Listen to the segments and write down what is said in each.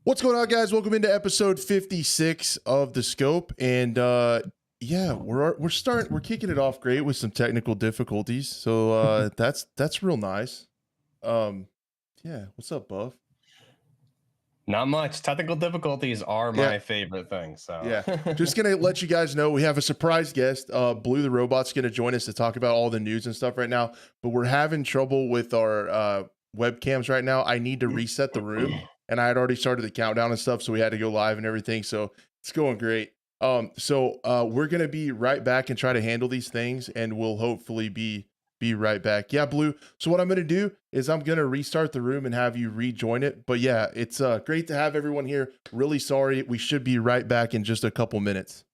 What's going on, guys? Welcome into episode 56 of the Scope, and yeah, we're kicking it off great with some technical difficulties. So that's real nice. Um, yeah, what's up, Buff? Not much. Technical difficulties are Yeah, my favorite thing. So yeah. Just gonna let you guys know we have a surprise guest. BlueTheRobot's gonna join us to talk about all the news and stuff right now, but we're having trouble with our webcams right now. I need to reset the room, and I had already started the countdown and stuff, so we had to go live and everything. So it's going great. We're gonna be right back and try to handle these things, and we'll hopefully be right back. Yeah, Blue. So what I'm gonna do is I'm gonna restart the room and have you rejoin it. But yeah, it's great to have everyone here. Really sorry. We should be right back in just a couple minutes.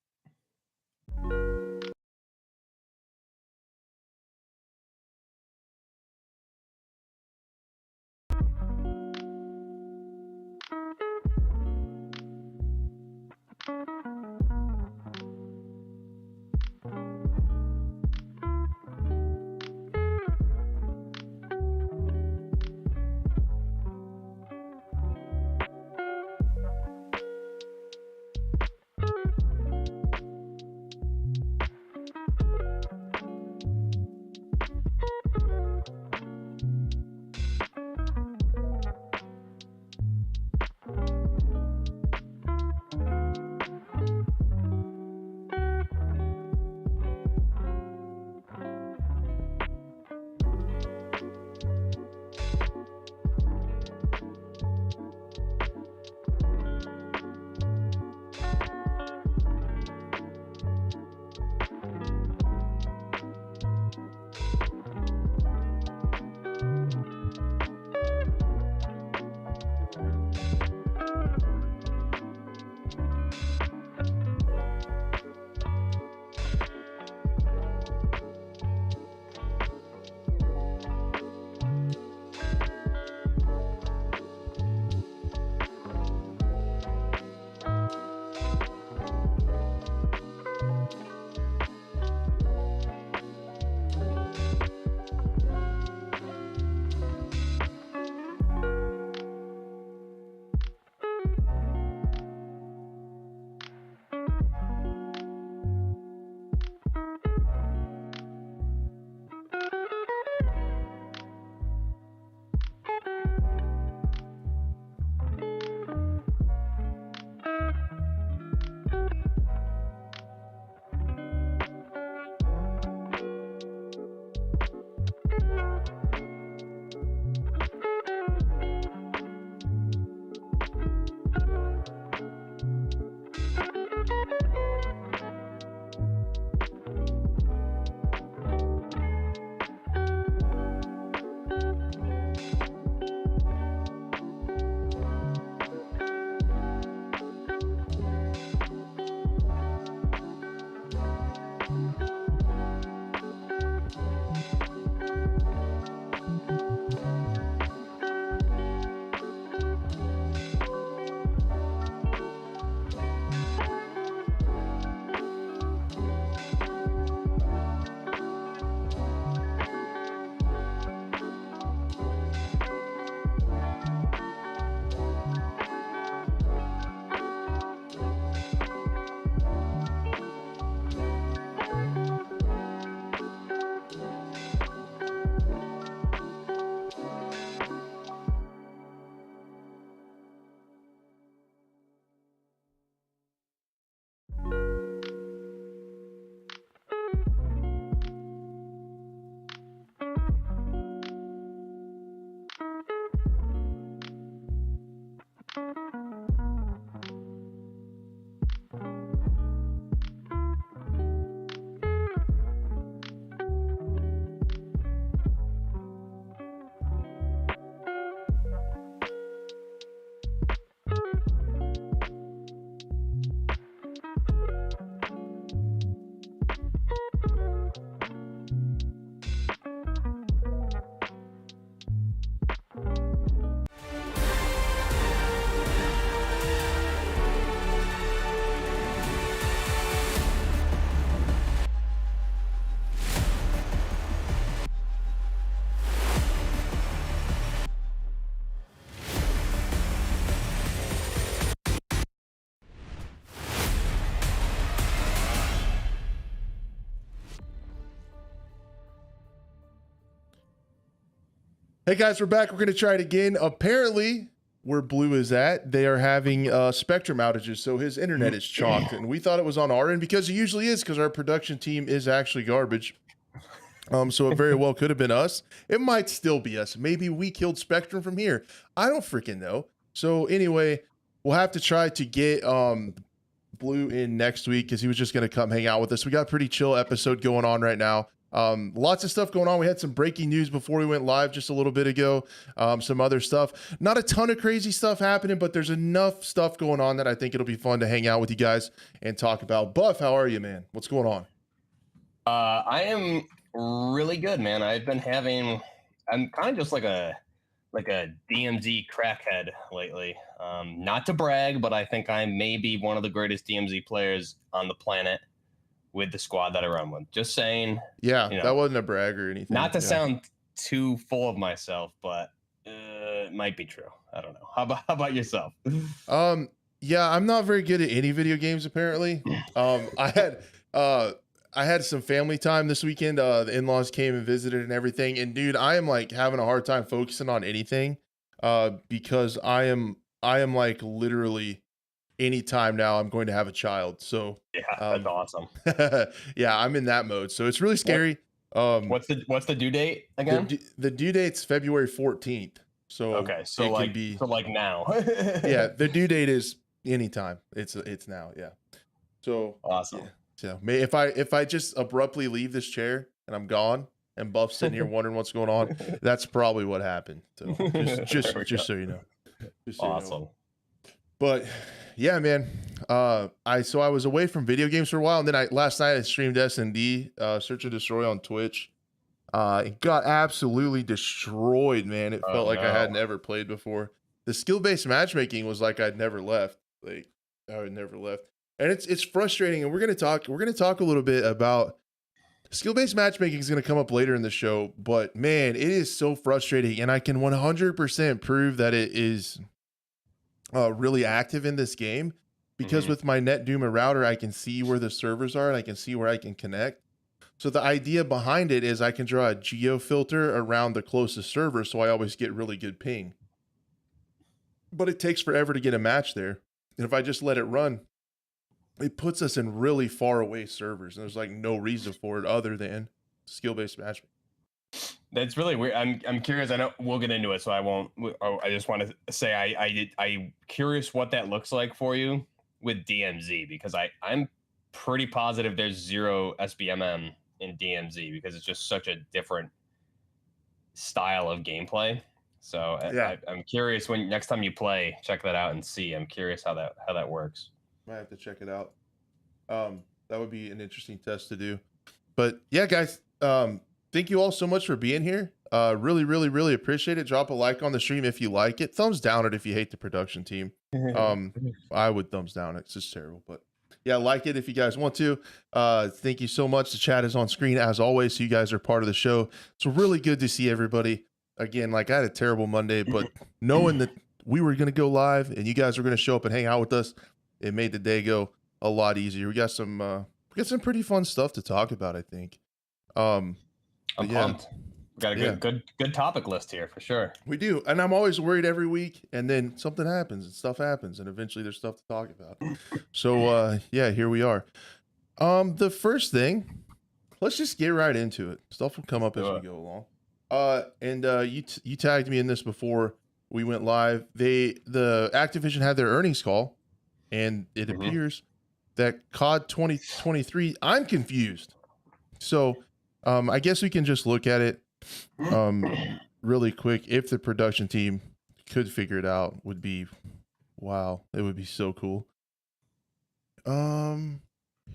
Hey guys, we're back. We're going to try it again. Apparently, where Blue is at, they are having Spectrum outages, so his internet is chalked. And we thought it was on our end because it usually is, because our production team is actually garbage. So it very well could have been us. It might still be us. Maybe we killed Spectrum from here. I don't freaking know. So anyway, we'll have to try to get Blue in next week because he was just going to come hang out with us. We got a pretty chill episode going on right now. Lots of stuff going on. We had some breaking news before we went live just a little bit ago. Some other stuff. Not a ton of crazy stuff happening, but there's enough stuff going on that I think it'll be fun to hang out with you guys and talk about. Buff, how are you, man? What's going on? I am really good, man. I'm kind of just like a DMZ crackhead lately. Not to brag, but I think I may be one of the greatest DMZ players on the planet with the squad that I run with. Just saying. Yeah, that wasn't a brag or anything. Not to sound too full of myself, but it might be true. I don't know. How about yourself? Yeah, I'm not very good at any video games apparently. I had some family time this weekend. The in-laws came and visited and everything. And dude, I am like having a hard time focusing on anything because I am like literally anytime now I'm going to have a child. So yeah, that's awesome. Yeah, I'm in that mode. So it's really scary. What's the due date again? The due date's February 14th. So okay, so like now. Yeah, the due date is anytime. It's now. Yeah. So awesome. Yeah. So if I just abruptly leave this chair and I'm gone and Buff's sitting here wondering what's going on, that's probably what happened. So just so you know. Awesome. You know. But yeah, man. I was away from video games for a while, and then last night I streamed S&D, Search and Destroy on Twitch. It got absolutely destroyed, man. It felt like I hadn't ever played before. The skill-based matchmaking was like I'd never left. Like I had never left. And it's frustrating, and we're gonna talk a little bit about skill-based matchmaking is gonna come up later in the show, but man, it is so frustrating, and I can 100% prove that it is really active in this game because with my NetDuma router, I can see where the servers are and I can see where I can connect. So the idea behind it is I can draw a geo filter around the closest server, so I always get really good ping. But it takes forever to get a match there, and if I just let it run, it puts us in really far away servers, and there's like no reason for it other than skill-based matchmaking. That's really weird. I'm curious. I know we'll get into it, so I won't. I just want to say I'm curious what that looks like for you with DMZ, because I'm pretty positive there's zero SBMM in DMZ because it's just such a different style of gameplay. So yeah. I'm curious when next time you play, check that out and see. I'm curious how that works. Might have to check it out. That would be an interesting test to do. But yeah, guys, thank you all so much for being here. Really, really, really appreciate it. Drop a like on the stream if you like it. Thumbs down it if you hate the production team. I would thumbs down it. It's just terrible. But yeah, like it if you guys want to. Thank you so much. The chat is on screen as always, so you guys are part of the show. It's really good to see everybody. Again, like I had a terrible Monday, but knowing that we were going to go live and you guys were going to show up and hang out with us, it made the day go a lot easier. We got some pretty fun stuff to talk about, I think. I'm pumped. We got a good topic list here for sure. We do. And I'm always worried every week, and then something happens and stuff happens, and eventually there's stuff to talk about. So yeah, here we are. The first thing, let's just get right into it. Stuff will come up as we go along. You tagged me in this before we went live. The Activision had their earnings call, and it appears that COD 2023, I'm confused. So I guess we can just look at it really quick. If the production team could figure it out, would be wow. It would be so cool.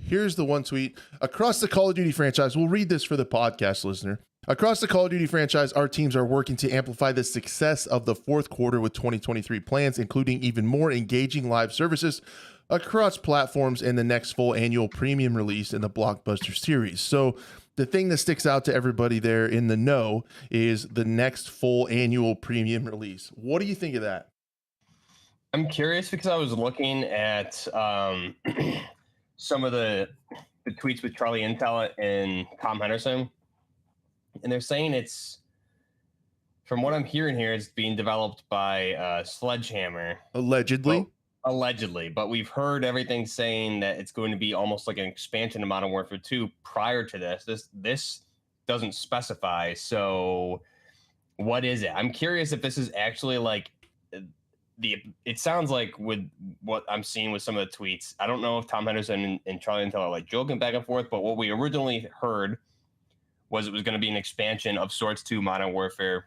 Here's the one tweet. Across the Call of Duty franchise, we'll read this for the podcast listener. Across the Call of Duty franchise, our teams are working to amplify the success of the fourth quarter with 2023 plans, including even more engaging live services across platforms and the next full annual premium release in the Blockbuster series. So the thing that sticks out to everybody there in the know is the next full annual premium release. What do you think of that? I'm curious because I was looking at some of the tweets with Charlie Intel and Tom Henderson, and they're saying it's from what I'm hearing here, it's being developed by Sledgehammer. But Allegedly. allegedly, but we've heard everything saying that it's going to be almost like an expansion of Modern Warfare 2 prior to this. This doesn't specify. So what is it? I'm curious if this is actually like it sounds like with what I'm seeing with some of the tweets. I don't know if Tom Henderson and Charlie Intel are like joking back and forth, but what we originally heard was it was going to be an expansion of sorts to Modern Warfare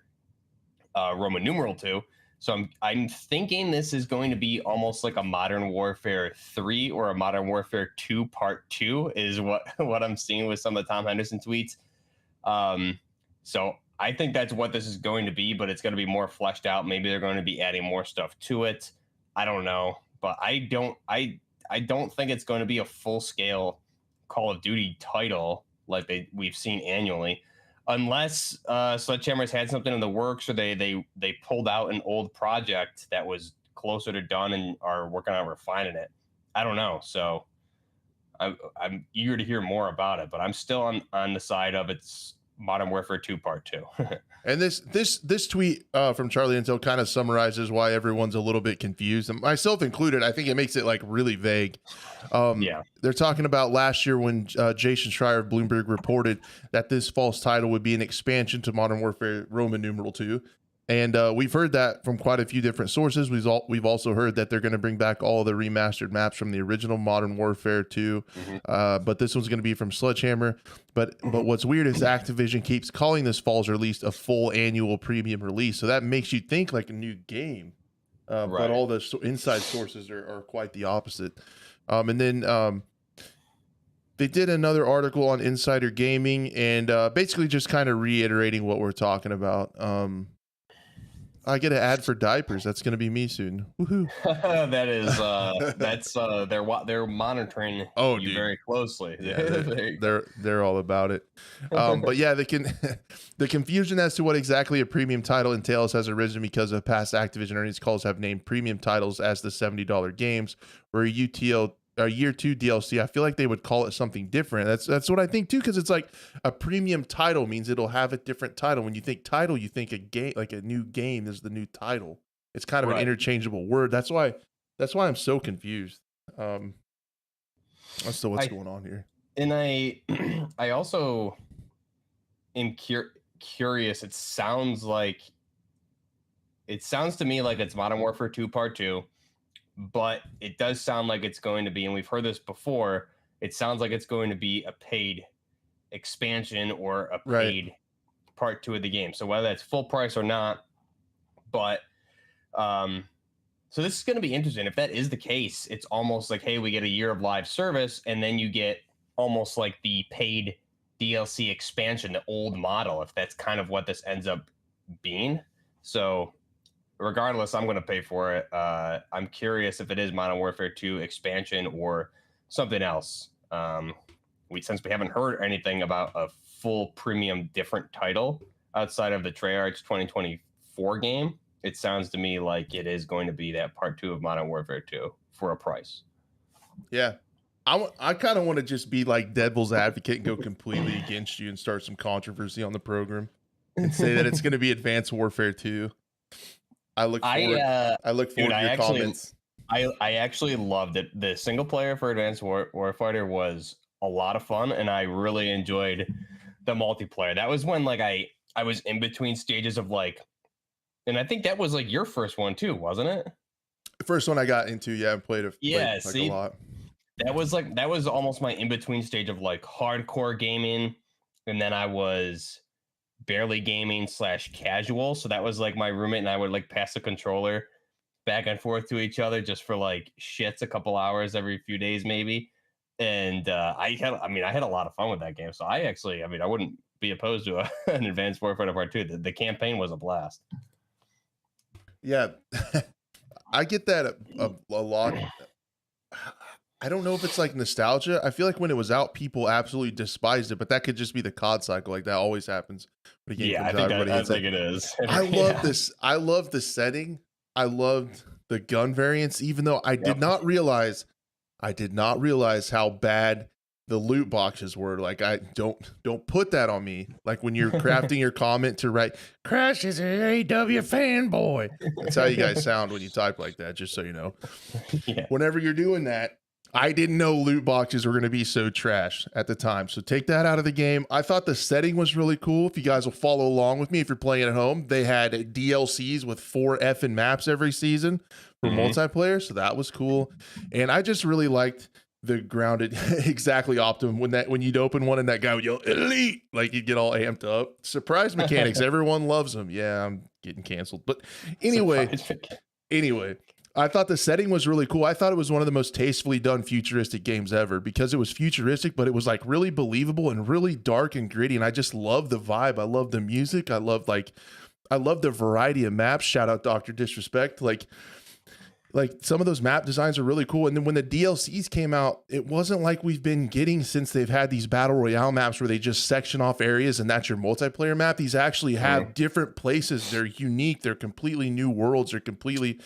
Roman numeral 2. So I'm thinking this is going to be almost like a Modern Warfare 3 or a Modern Warfare 2 Part 2 is what I'm seeing with some of the Tom Henderson tweets. So I think that's what this is going to be, but it's going to be more fleshed out. Maybe they're going to be adding more stuff to it. I don't know, but I don't think it's going to be a full scale Call of Duty title like we've seen annually, unless Sledgehammer's had something in the works or they pulled out an old project that was closer to done and are working on refining it. I don't know. So I'm eager to hear more about it, but I'm still on the side of it's Modern Warfare 2 Part 2. And this tweet from Charlie Intel kind of summarizes why everyone's a little bit confused, and myself included. I think it makes it like really vague. Yeah, they're talking about last year when Jason Schreier of Bloomberg reported that this false title would be an expansion to Modern Warfare Roman numeral 2. And we've heard that from quite a few different sources. We've also heard that they're going to bring back all the remastered maps from the original Modern Warfare 2, but this one's going to be from Sledgehammer. But what's weird is Activision keeps calling this fall's release a full annual premium release, so that makes you think like a new game. Right. But all the inside sources are quite the opposite. And then they did another article on Insider Gaming and basically just kind of reiterating what we're talking about. I get an ad for diapers. That's going to be me soon. Woohoo! That is they're monitoring you dude. very closely. Yeah, they're all about it. But yeah, the confusion as to what exactly a premium title entails has arisen because of past Activision earnings calls have named premium titles as the $70 games, where a year 2 DLC. I feel like they would call it something different. That's what I think too, because it's like a premium title means it'll have a different title. When you think title, you think a game, like a new game is the new title. It's kind of an interchangeable word. That's why I'm so confused. As to what's going on here. And I also am curious. It sounds to me like it's Modern Warfare 2 Part 2. But it does sound like it's going to be, and we've heard this before, it sounds like it's going to be a paid expansion or a paid Part 2 of the game. So whether that's full price or not, but so this is going to be interesting. If that is the case, it's almost like, hey, we get a year of live service, and then you get almost like the paid DLC expansion, the old model, if that's kind of what this ends up being. So regardless, I'm going to pay for it. I'm curious if it is Modern Warfare 2 expansion or something else. Since we haven't heard anything about a full premium different title outside of the Treyarch 2024 game, it sounds to me like it is going to be that Part 2 of Modern Warfare 2 for a price. Yeah. I kind of want to just be like devil's advocate and go completely against you and start some controversy on the program and say that it's going to be Advanced Warfare 2. I look forward to your comments. I actually loved it. The single player for Advanced Warfighter was a lot of fun, and I really enjoyed the multiplayer. That was when like I was in between stages of like, and I think that was like your first one too, wasn't it? The first one I got into, yeah, and played a lot. That was almost my in between stage of like hardcore gaming, and then I was barely gaming / casual. So that was like my roommate and I would like pass the controller back and forth to each other just for like shits a couple hours every few days maybe. And I had a lot of fun with that game. So I wouldn't be opposed to an Advanced Warfighter Part 2. The campaign was a blast. Yeah. I get that a lot. I don't know if it's like nostalgia. I feel like when it was out, people absolutely despised it, but that could just be the COD cycle. Like that always happens when a game comes out. I think it is. I love this. I love the setting. I loved the gun variants, even though I did not realize how bad the loot boxes were like, I don't put that on me. Like when you're crafting your comment to write Crash is an AW fanboy. That's how you guys sound when you type like that, just so you know. Yeah. Whenever you're doing that, I didn't know loot boxes were going to be so trash at the time. So take that out of the game. I thought the setting was really cool. If you guys will follow along with me, if you're playing at home, they had DLCs with 4 effing maps every season for multiplayer. So that was cool. And I just really liked the grounded exactly Optimum when you'd open one and that guy would yell elite, like you'd get all amped up. Surprise mechanics. Everyone loves them. Yeah, I'm getting canceled. But anyway, I thought the setting was really cool. I thought it was one of the most tastefully done futuristic games ever because it was futuristic, but it was like really believable and really dark and gritty. And I just love the vibe. I love the music. I love the variety of maps. Shout out Dr. Disrespect. Like some of those map designs are really cool. And then when the DLCs came out, it wasn't like we've been getting since they've had these battle royale maps where they just section off areas and that's your multiplayer map. These actually have different places. They're unique. They're completely new worlds. They're completely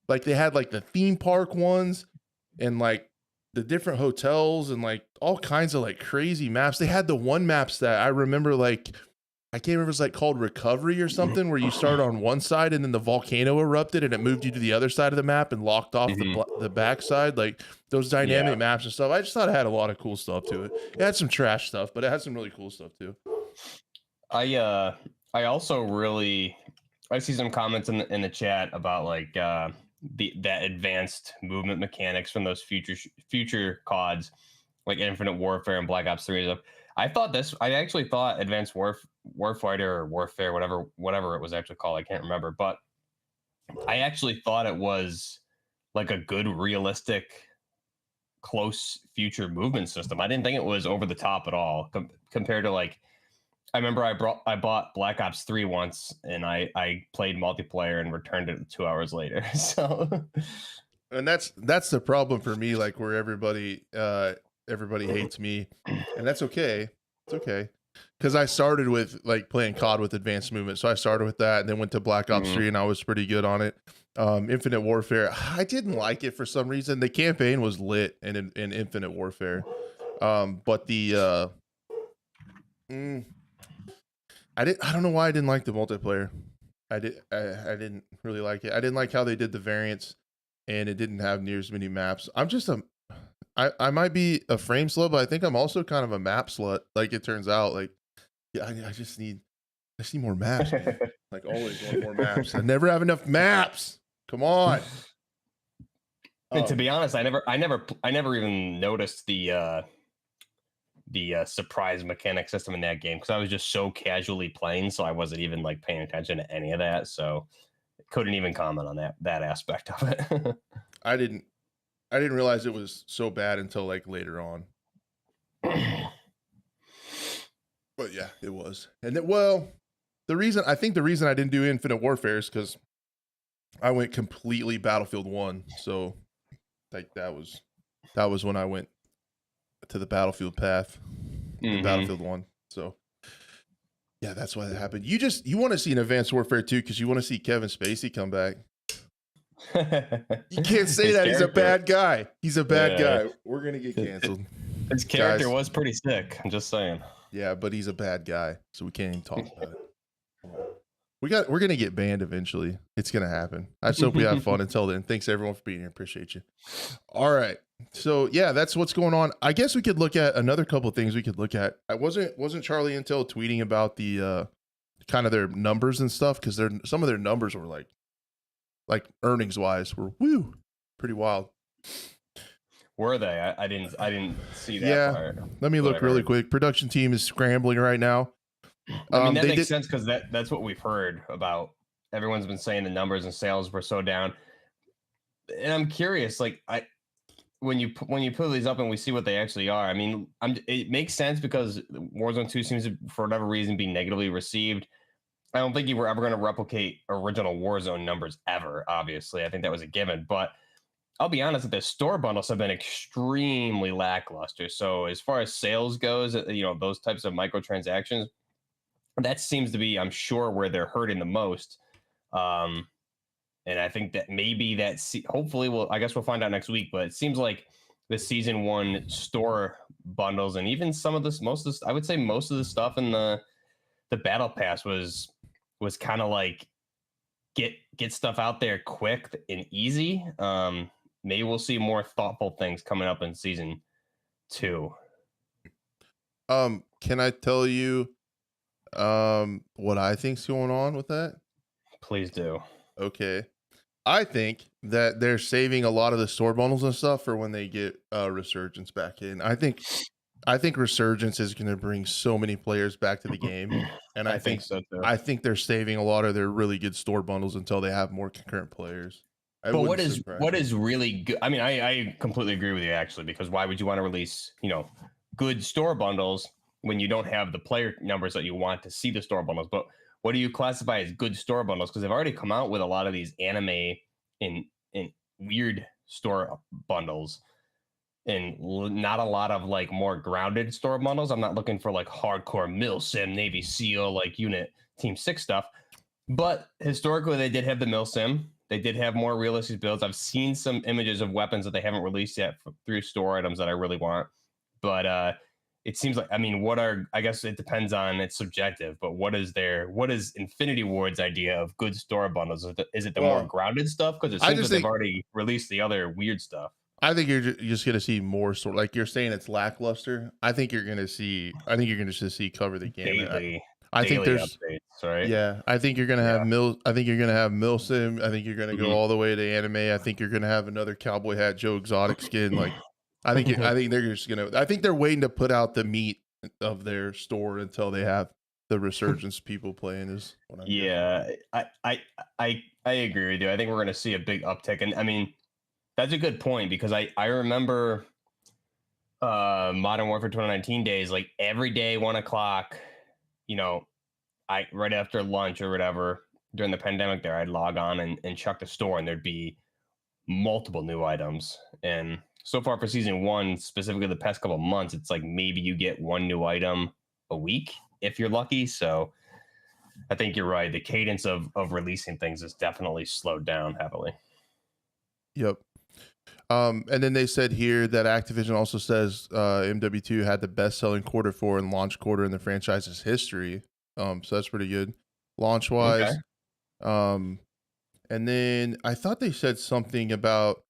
like they had like the theme park ones and like the different hotels and like all kinds of like crazy maps. They had the one maps that I remember, like I can't remember, it's like called Recovery or something, where you start on one side and then the volcano erupted and it moved you to the other side of the map and locked off the back side, like those dynamic maps and stuff. I just thought it had a lot of cool stuff to it. It had some trash stuff, but it had some really cool stuff too. I also really, I see some comments in the chat about like that advanced movement mechanics from those future CODs, like Infinite Warfare and Black Ops 3 and stuff. I actually thought Advanced Warfighter or Warfare, whatever it was actually called, I can't remember, but I actually thought it was like a good, realistic, close future movement system. I didn't think it was over the top at all compared to like, I remember I bought Black Ops 3 once and I played multiplayer and returned it 2 hours later. So, and that's the problem for me, like where everybody hates me, and that's okay. It's okay. Because I started with like playing COD with advanced movement. So I started with that and then went to Black Ops 3 and I was pretty good on it. Infinite Warfare, I didn't like it for some reason. The campaign was lit in Infinite Warfare. But the I don't know why I didn't like the multiplayer. I didn't really like it. I didn't like how they did the variants and it didn't have near as many maps. I might be a frame slut, but I think I'm also kind of a map slut. Like it turns out, like, yeah, I just need more maps, man. Like always want more maps. I never have enough maps. Come on. And to be honest, I never even noticed the surprise mechanic system in that game because I was just so casually playing, so I wasn't even like paying attention to any of that. So couldn't even comment on that aspect of it. I didn't realize it was so bad until like later on. But yeah, it was. And the reason I didn't do Infinite Warfare is because I went completely Battlefield 1. So like that was when I went to the Battlefield path, Battlefield 1. So yeah, that's why that happened. You want to see an Advanced Warfare 2 because you want to see Kevin Spacey come back. You can't say that. He's a bad guy. He's a bad guy. We're gonna get canceled. His character was pretty sick. I'm just saying. Yeah, but he's a bad guy, so we can't even talk about it. We're gonna get banned eventually. It's gonna happen. I just hope we have fun until then. Thanks everyone for being here. Appreciate you. All right. So yeah, that's what's going on. I guess we could look at another couple of things we could look at. I wasn't Charlie Intel tweeting about the kind of their numbers and stuff, because some of their numbers were like earnings wise were pretty wild. Were they? I didn't see that part. Let me look really quick. Production team is scrambling right now. I mean, that makes sense because that's what we've heard about. Everyone's been saying the numbers and sales were so down. And I'm curious, like when you put these up and we see what they actually are, I mean, it makes sense because Warzone 2 seems to, for whatever reason, be negatively received. I don't think you were ever going to replicate original Warzone numbers ever, obviously. I think that was a given. But I'll be honest, the store bundles have been extremely lackluster. So as far as sales goes, those types of microtransactions, that seems to be, I'm sure, where they're hurting the most. And I think that maybe hopefully I guess we'll find out next week, but it seems like the season one store bundles, and even some of this, most of this, I would say most of the stuff in the battle pass was kind of like get stuff out there quick and easy. Maybe we'll see more thoughtful things coming up in season two. Can I tell you what I think's going on with that? Please do. Okay. I think that they're saving a lot of the store bundles and stuff for when they get Resurgence back in. I think Resurgence is going to bring so many players back to the game, and I think so too. I think they're saving a lot of their really good store bundles until they have more concurrent players. I But wouldn't surprise what me. is really good? I mean, I completely agree with you actually, because why would you want to release good store bundles when you don't have the player numbers that you want to see the store bundles? But what do you classify as good store bundles? Because they've already come out with a lot of these anime in weird store bundles, and not a lot of like more grounded store bundles. I'm not looking for like hardcore Milsim, Navy SEAL, like Unit Team 6 stuff. But historically, they did have the Milsim. They did have more realistic builds. I've seen some images of weapons that they haven't released yet through store items that I really want. But it seems like, I mean, I guess it depends on, it's subjective, but what is Infinity Ward's idea of good store bundles? Is it the more Well, grounded stuff? Because it I seems just like they've think already released the other weird stuff. I think you're just going to see more sort, like you're saying it's lackluster. I think you're going to just see cover the gamut. I think Daily there's updates, right? Yeah, I think you're gonna have Yeah. I think you're gonna have Milsim. I think you're gonna go Mhm. all the way to anime. I think you're gonna have another cowboy hat Joe Exotic skin. Like, I think they're just gonna. I think they're waiting to put out the meat of their store until they have the resurgence people playing. Is what I'm guessing. Yeah, I agree with you. I think we're going to see a big uptick, and I mean that's a good point, because I remember Modern Warfare 2019 days, like every day 1 o'clock, you know, I right after lunch or whatever during the pandemic there, I'd log on and check the store, and there'd be multiple new items. And so far for season one, specifically the past couple of months, it's like maybe you get one new item a week if you're lucky. So I think you're right. The cadence of releasing things is definitely slowed down heavily. Yep. And then they said here that Activision also says MW2 had the best selling quarter four and launch quarter in the franchise's history. So that's pretty good, launch Okay. wise. And then I thought they said something about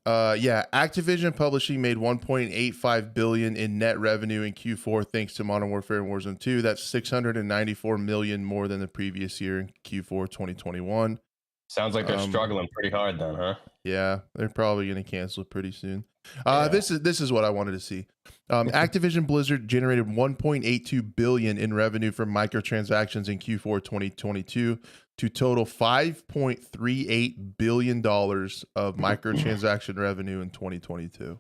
Activision Publishing made 1.85 billion in net revenue in Q4 thanks to Modern Warfare and Warzone 2. That's 694 million more than the previous year in Q4 2021. Sounds like they're struggling pretty hard then, huh? Yeah, they're probably going to cancel it pretty soon. Yeah. This is what I wanted to see. Activision Blizzard generated 1.82 billion in revenue from microtransactions in Q4 2022 to total 5.38 billion dollars of microtransaction revenue in 2022.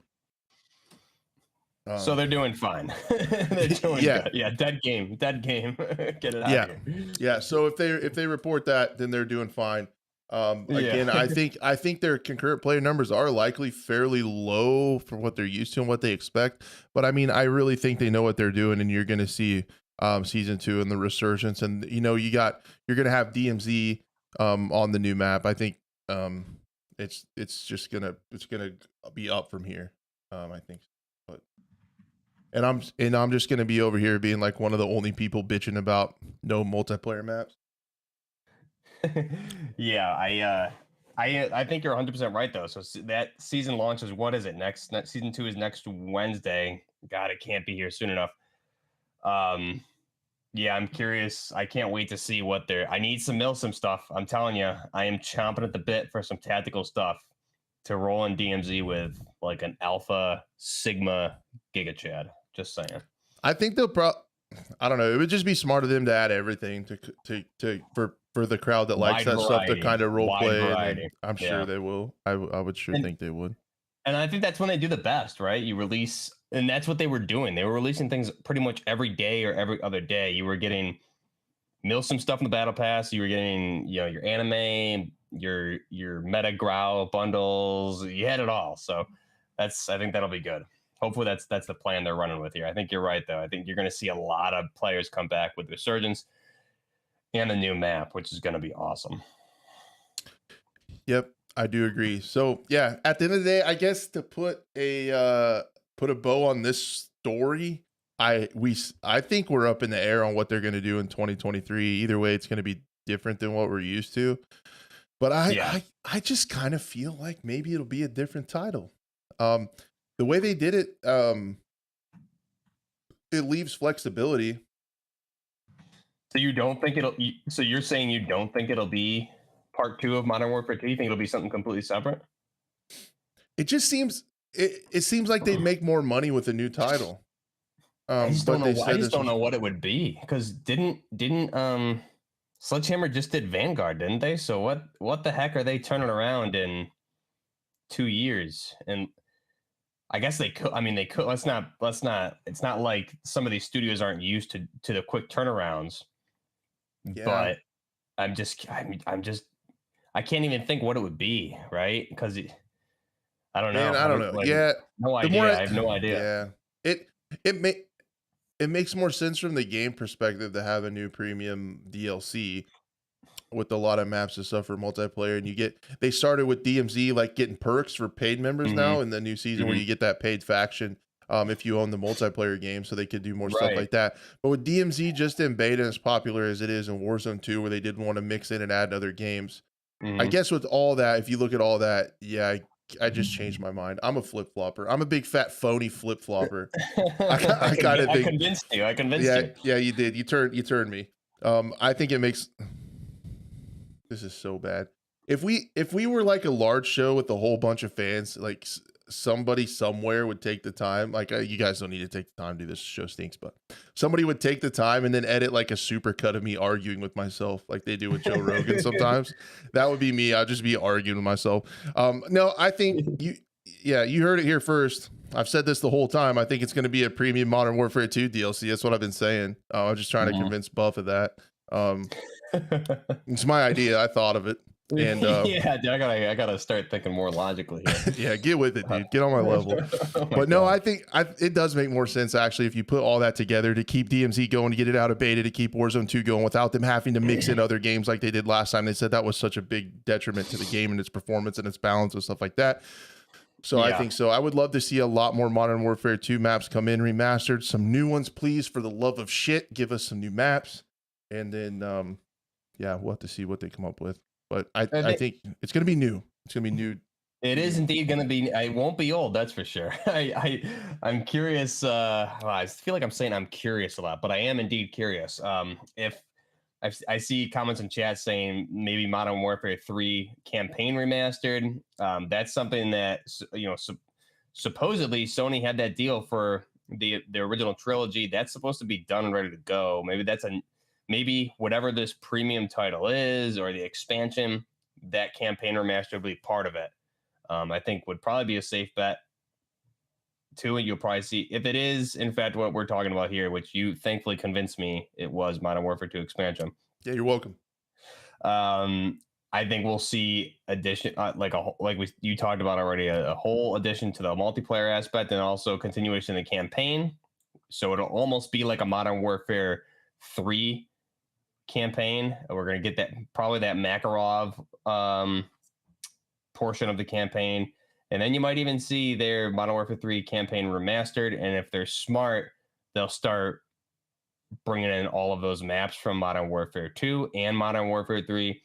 So they're doing fine. They're doing Yeah. good. Yeah, dead game. Get it out Yeah. of here. Yeah, so if they report that, then they're doing fine. Again, Yeah. I think their concurrent player numbers are likely fairly low for what they're used to and what they expect. But I mean, I really think they know what they're doing, and you're going to see season 2 and the resurgence, and you're going to have DMZ on the new map. I think it's gonna be up from here. I think, but and I'm just gonna be over here being like one of the only people bitching about no multiplayer maps. Yeah, I think you're 100% right though. So that season launches, what is it? Next season 2 is next Wednesday. God, it can't be here soon enough. Yeah, I'm curious. I can't wait to see what I need some Milsim stuff. I'm telling you, I am chomping at the bit for some tactical stuff to roll in DMZ with like an Alpha Sigma Giga Chad. Just saying. I think I don't know. It would just be smart of them to add everything for the crowd that likes Wide that stuff to variety. kind of role Wide play. And variety. I'm sure Yeah. they will. I would sure think they would. And I think that's when they do the best, right? You release, and that's what they were doing. They were releasing things pretty much every day or every other day. You were getting Milsim stuff in the battle pass. You were getting, your anime, your meta growl bundles. You had it all. So I think that'll be good. Hopefully that's the plan they're running with here. I think you're right though. I think you're going to see a lot of players come back with Resurgence and the new map, which is going to be awesome. Yep. I do agree. So yeah, at the end of the day, I guess to put a bow on this story, I think we're up in the air on what they're going to do in 2023. Either way, it's going to be different than what we're used to. But Yeah. I just kind of feel like maybe it'll be a different title. Um, the way they did it, it leaves flexibility. So you don't think so you're saying you don't think it'll be part two of Modern Warfare 2? You think it'll be something completely separate? It just seems it seems like they'd make more money with a new title. I just don't But they know. I said just this don't was know what it would be because didn't Sledgehammer just did Vanguard, didn't they? So what the heck are they turning around in 2 years? And I guess they could. I mean, they could. Let's not. It's not like some of these studios aren't used to the quick turnarounds. yeah. But I'm just I can't even think what it would be, right? Because I don't know. Man, I I don't don't know. like Yeah, no the more idea. I have no idea. yeah, it it may it makes more sense from the game perspective to have a new premium DLC with a lot of maps and stuff for multiplayer, and they started with DMZ like getting perks for paid members Hmm. now in the new season where Hmm. you get that paid faction if you own the multiplayer game, so they could do more stuff Right. like that. But with DMZ just in beta as popular as it is in Warzone 2, where they didn't want to mix in and add other games, I Hmm. guess with all that, if you look at all that, yeah, I just changed my mind. I'm a flip flopper. I'm a big fat phony flip flopper. I kind of I think, convinced you. I convinced yeah, you. yeah, you did. You turned me. I think it makes this is so bad. If we were like a large show with a whole bunch of fans, like somebody somewhere would take the time. Like you guys don't need to take the time to do this. Show stinks, but somebody would take the time and then edit like a super cut of me arguing with myself, like they do with Joe Rogan sometimes. That would be me. I'd just be arguing with myself. No, I think you. Yeah, you heard it here first. I've said this the whole time. I think it's going to be a premium Modern Warfare 2 DLC. That's what I've been saying. I'm just trying to Mhm. convince Buff of that. Um, it's my idea. I thought of it. And Yeah, dude, I gotta start thinking more logically here. yeah, get with it, dude. Get on my level. Oh my But no, god. I think it does make more sense actually if you put all that together to keep DMZ going, to get it out of beta, to keep Warzone 2 going without them having to mix in other games like they did last time. They said that was such a big detriment to the game and its performance and its balance and stuff like that. So I Yeah. think so. I would love to see a lot more Modern Warfare 2 maps come in remastered. Some new ones, please, for the love of shit. Give us some new maps. And then yeah, we'll have to see what they come up with. But I I think think it's gonna be new. It's gonna be new. it is New. indeed going to be. I won't be old, that's for sure. I'm curious. Well, I feel like I'm saying I'm curious a lot, but I am indeed curious. If I see comments in chat saying maybe Modern Warfare 3 campaign remastered, that's something that supposedly Sony had that deal for the original trilogy. That's supposed to be done and ready to go. Maybe whatever this premium title is or the expansion, that campaign remaster will be part of it. I think would probably be a safe bet too, and you'll probably see if it is in fact what we're talking about here, which you thankfully convinced me it was Modern Warfare 2 expansion. Yeah, you're welcome. Um, I think we'll see addition you talked about already a whole addition to the multiplayer aspect and also continuation of the campaign. So it'll almost be like a Modern Warfare 3 campaign. We're gonna get that probably that Makarov portion of the campaign. And then you might even see their Modern Warfare 3 campaign remastered. And if they're smart, they'll start bringing in all of those maps from Modern Warfare 2 and Modern Warfare 3,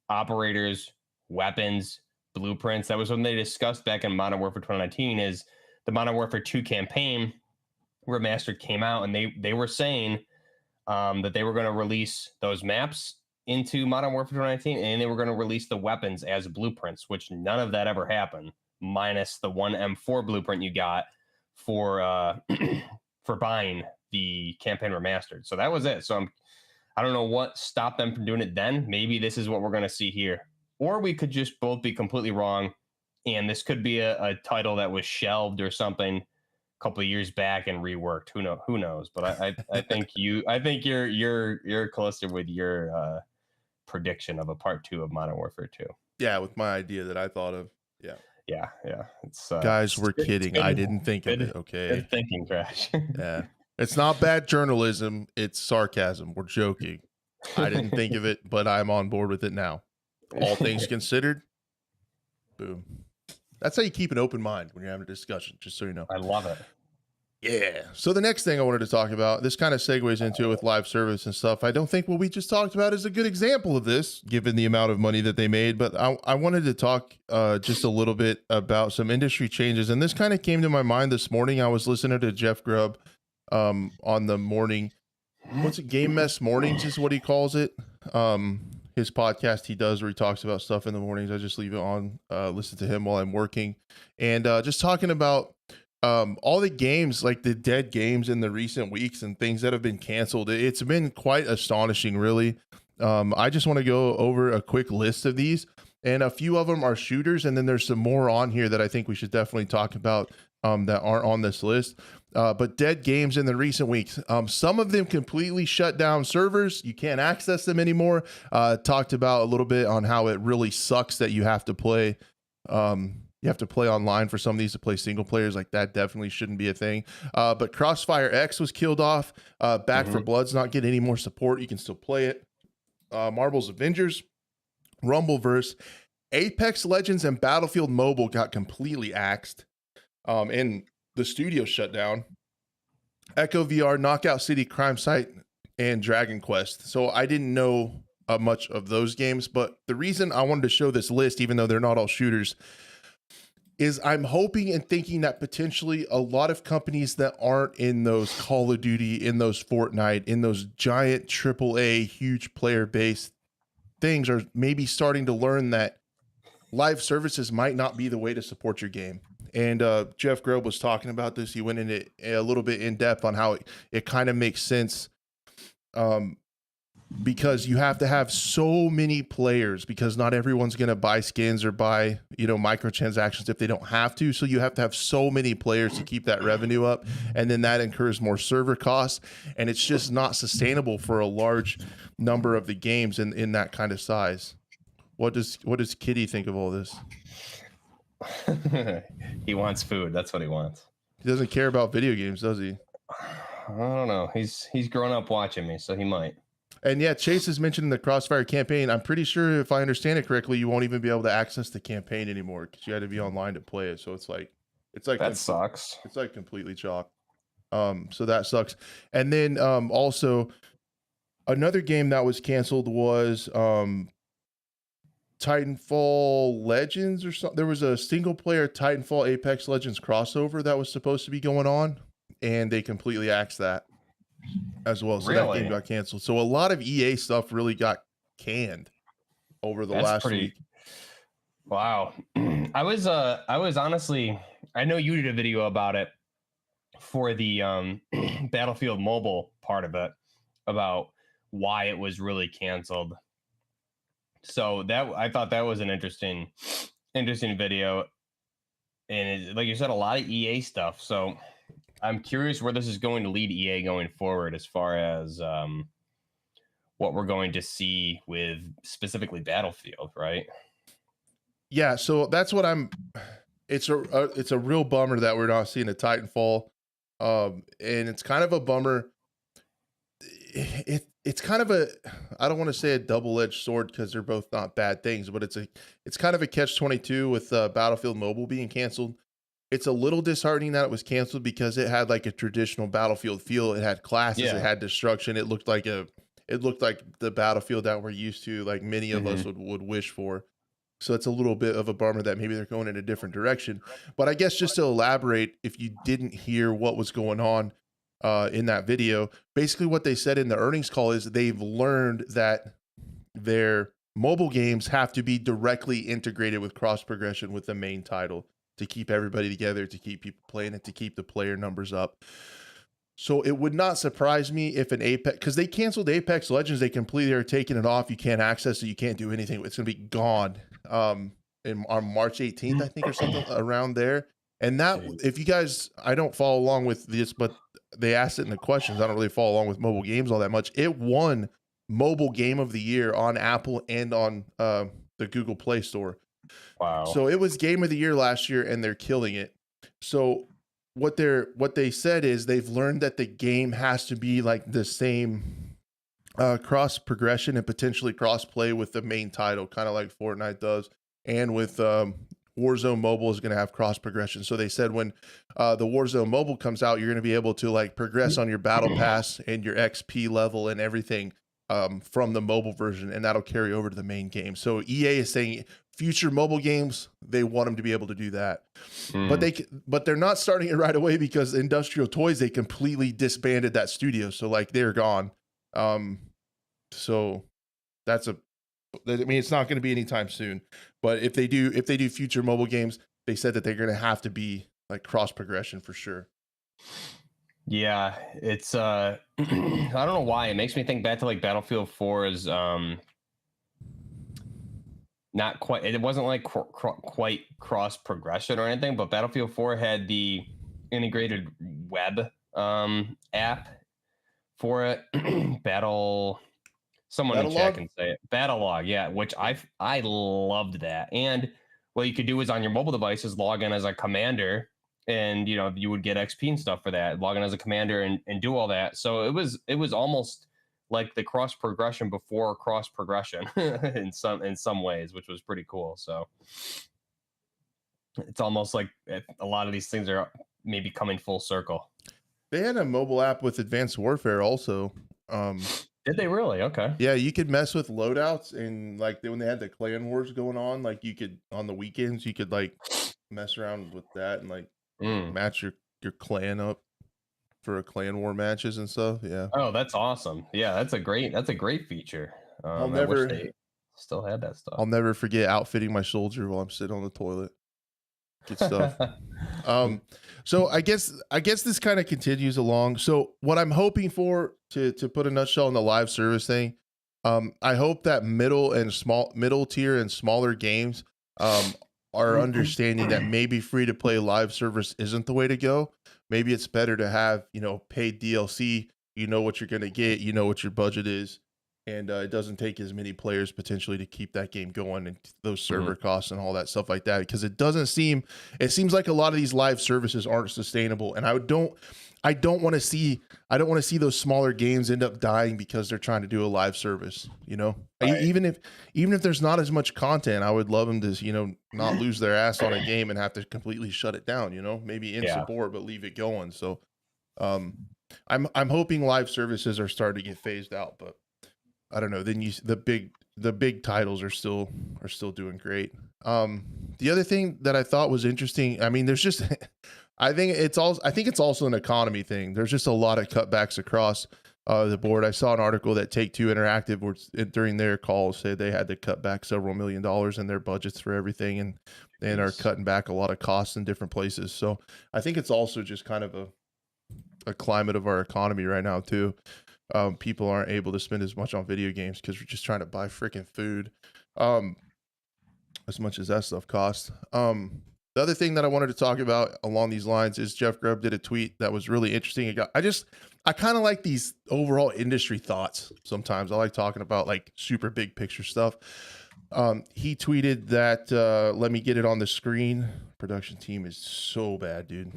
operators, weapons, blueprints. That was when they discussed back in Modern Warfare 2019 is the Modern Warfare 2 campaign remastered came out and they were saying that they were going to release those maps into Modern Warfare 2019, and they were going to release the weapons as blueprints, which none of that ever happened, minus the one M4 blueprint you got for for buying the campaign remastered. So that was it. So I don't know what stopped them from doing it then. Maybe this is what we're going to see here, or we could just both be completely wrong, and this could be a title that was shelved or something couple of years back and reworked. Who knows? But I think you're closer with your prediction of a part two of Modern Warfare 2. Yeah, with my idea that I thought of. Yeah. Yeah. Guys, It's we're good, kidding. I didn't think of it, good okay? thinking, Crash. Yeah. It's not bad journalism, it's sarcasm. We're joking. I didn't think of it, but I'm on board with it now. All things considered, Boom. That's how you keep an open mind when you're having a discussion, just so you know. I love it. Yeah. So the next thing I wanted to talk about, this kind of segues into it with live service and stuff. I don't think what we just talked about is a good example of this, given the amount of money that they made. But I wanted to talk just a little bit about some industry changes. And this kind of came to my mind this morning. I was listening to Jeff Grubb on the morning. What's it? Game Mess Mornings is what he calls it. His podcast he does where he talks about stuff in the mornings. I just leave it on, listen to him while I'm working, and just talking about all the games, like the dead games in the recent weeks and things that have been canceled. It's been quite astonishing, really. I just want to go over a quick list of these, and a few of them are shooters, and then there's some more on here that I think we should definitely talk about that aren't on this list. But dead games in the recent weeks, some of them completely shut down servers. You can't access them anymore. Talked about a little bit on how it really sucks that you have to play. You have to play online for some of these to play single players. Like that definitely shouldn't be a thing. But Crossfire X was killed off. Back for Blood's not getting any more support. You can still play it. Marvel's Avengers, Rumbleverse, Apex Legends, and Battlefield Mobile got completely axed. And the studio shut down. Echo VR, Knockout City, Crime Site, and Dragon Quest. So I didn't know much of those games, but the reason I wanted to show this list, even though they're not all shooters, is I'm hoping and thinking that potentially a lot of companies that aren't in those Call of Duty, in those Fortnite, in those giant AAA, huge player base things are maybe starting to learn that live services might not be the way to support your game. And Jeff Grubb was talking about this. He went into a little bit in depth on how it kind of makes sense. Because you have to have so many players, because not everyone's going to buy skins or buy, microtransactions if they don't have to. So you have to have so many players to keep that revenue up. And then that incurs more server costs. And it's just not sustainable for a large number of the games in that kind of size. What does Kitty think of all this? He wants food. That's what he wants. He doesn't care about video games, does he? I don't know. He's grown up watching me, so he might. And yeah, Chase has mentioned the Crossfire campaign. I'm pretty sure, if I understand it correctly, you won't even be able to access the campaign anymore because you had to be online to play it. So it's like that sucks. It's like completely chalk. So that sucks. And then also another game that was canceled was Titanfall Legends or something. There was a single player Titanfall Apex Legends crossover that was supposed to be going on, and they completely axed that as well. So that game got canceled. So a lot of EA stuff really got canned over the last week. Wow. I was honestly, I know you did a video about it for the Battlefield Mobile part of it, about why it was really canceled. So that, I thought that was an interesting video. And like you said, a lot of EA stuff. So I'm curious where this is going to lead EA going forward, as far as what we're going to see with specifically Battlefield, right? Yeah, so that's what it's a real bummer that we're not seeing a Titanfall. And it's kind of a bummer. It's kind of a, I don't want to say a double-edged sword because they're both not bad things, but it's kind of a catch-22 with Battlefield Mobile being canceled. It's a little disheartening that it was canceled because it had like a traditional Battlefield feel. It had classes, It had destruction. It looked like the Battlefield that we're used to, like many of us would wish for. So it's a little bit of a bummer that maybe they're going in a different direction. But I guess just to elaborate, if you didn't hear what was going on in that video, basically what they said in the earnings call is they've learned that their mobile games have to be directly integrated with cross progression with the main title to keep everybody together, to keep people playing it, to keep the player numbers up. So it would not surprise me if an Apex, because they canceled Apex Legends, they completely are taking it off. You can't access it. You can't do anything. It's going to be gone on March 18th, I think, or something around there. And that, if you guys, I don't follow along with this, but they asked it in the questions. I don't really follow along with mobile games all that much. It won Mobile Game of the Year on Apple and on the Google Play Store. Wow. So it was Game of the Year last year, and they're killing it. So what they said is they've learned that the game has to be like the same cross progression and potentially cross play with the main title, kind of like Fortnite does, and with Warzone Mobile is going to have cross progression. So they said when the Warzone Mobile comes out, you're going to be able to like progress on your battle pass and your XP level and everything from the mobile version, and that'll carry over to the main game. So EA is saying future mobile games, they want them to be able to do that. Mm. But they're not starting it right away because Industrial Toys, they completely disbanded that studio. So like they're gone. So that's I mean, it's not going to be anytime soon, but if they do future mobile games, they said that they're going to have to be like cross progression for sure. Yeah, it's I don't know why it makes me think back to like Battlefield 4's not quite, it wasn't like quite cross progression or anything, but Battlefield 4 had the integrated web app for it. Someone in chat can say it. Battlelog, yeah, which I loved that. And what you could do is on your mobile devices log in as a commander, and you would get XP and stuff for that. Log in as a commander and do all that. So it was almost like the cross progression before cross progression in some ways, which was pretty cool. So it's almost like a lot of these things are maybe coming full circle. They had a mobile app with Advanced Warfare also. Did they really? Okay. Yeah, you could mess with loadouts, and like when they had the clan wars going on, like you could on the weekends you could like mess around with that and like match your clan up for a clan war matches and stuff. Yeah. Oh, that's awesome. Yeah, that's a great feature. I'll I wish never they still had that stuff. I'll never forget outfitting my soldier while I'm sitting on the toilet. Good stuff. So I guess this kind of continues along. So what I'm hoping for, to put a nutshell in the live service thing, I hope that middle tier and smaller games are understanding that maybe free to play live service isn't the way to go. Maybe it's better to have, paid DLC. You know what you're going to get, you know what your budget is, and it doesn't take as many players potentially to keep that game going, and those server costs and all that stuff like that. Because it seems like a lot of these live services aren't sustainable, and I don't want to see those smaller games end up dying because they're trying to do a live service. Right. Even if there's not as much content, I would love them to not lose their ass on a game and have to completely shut it down. Maybe in support but leave it going. So I'm hoping live services are starting to get phased out, but I don't know. Then the big titles are still doing great. The other thing that I thought was interesting, I mean, there's just I think it's also an economy thing. There's just a lot of cutbacks across the board. I saw an article that Take-Two Interactive during their calls said they had to cut back several $1 million in their budgets for everything, and are cutting back a lot of costs in different places. So I think it's also just kind of a climate of our economy right now too. People aren't able to spend as much on video games because we're just trying to buy freaking food, as much as that stuff costs. The other thing that I wanted to talk about along these lines is Jeff Grubb did a tweet that was really interesting. I kind of like these overall industry thoughts. Sometimes I like talking about like super big picture stuff. He tweeted that, let me get it on the screen. Production team is so bad, dude.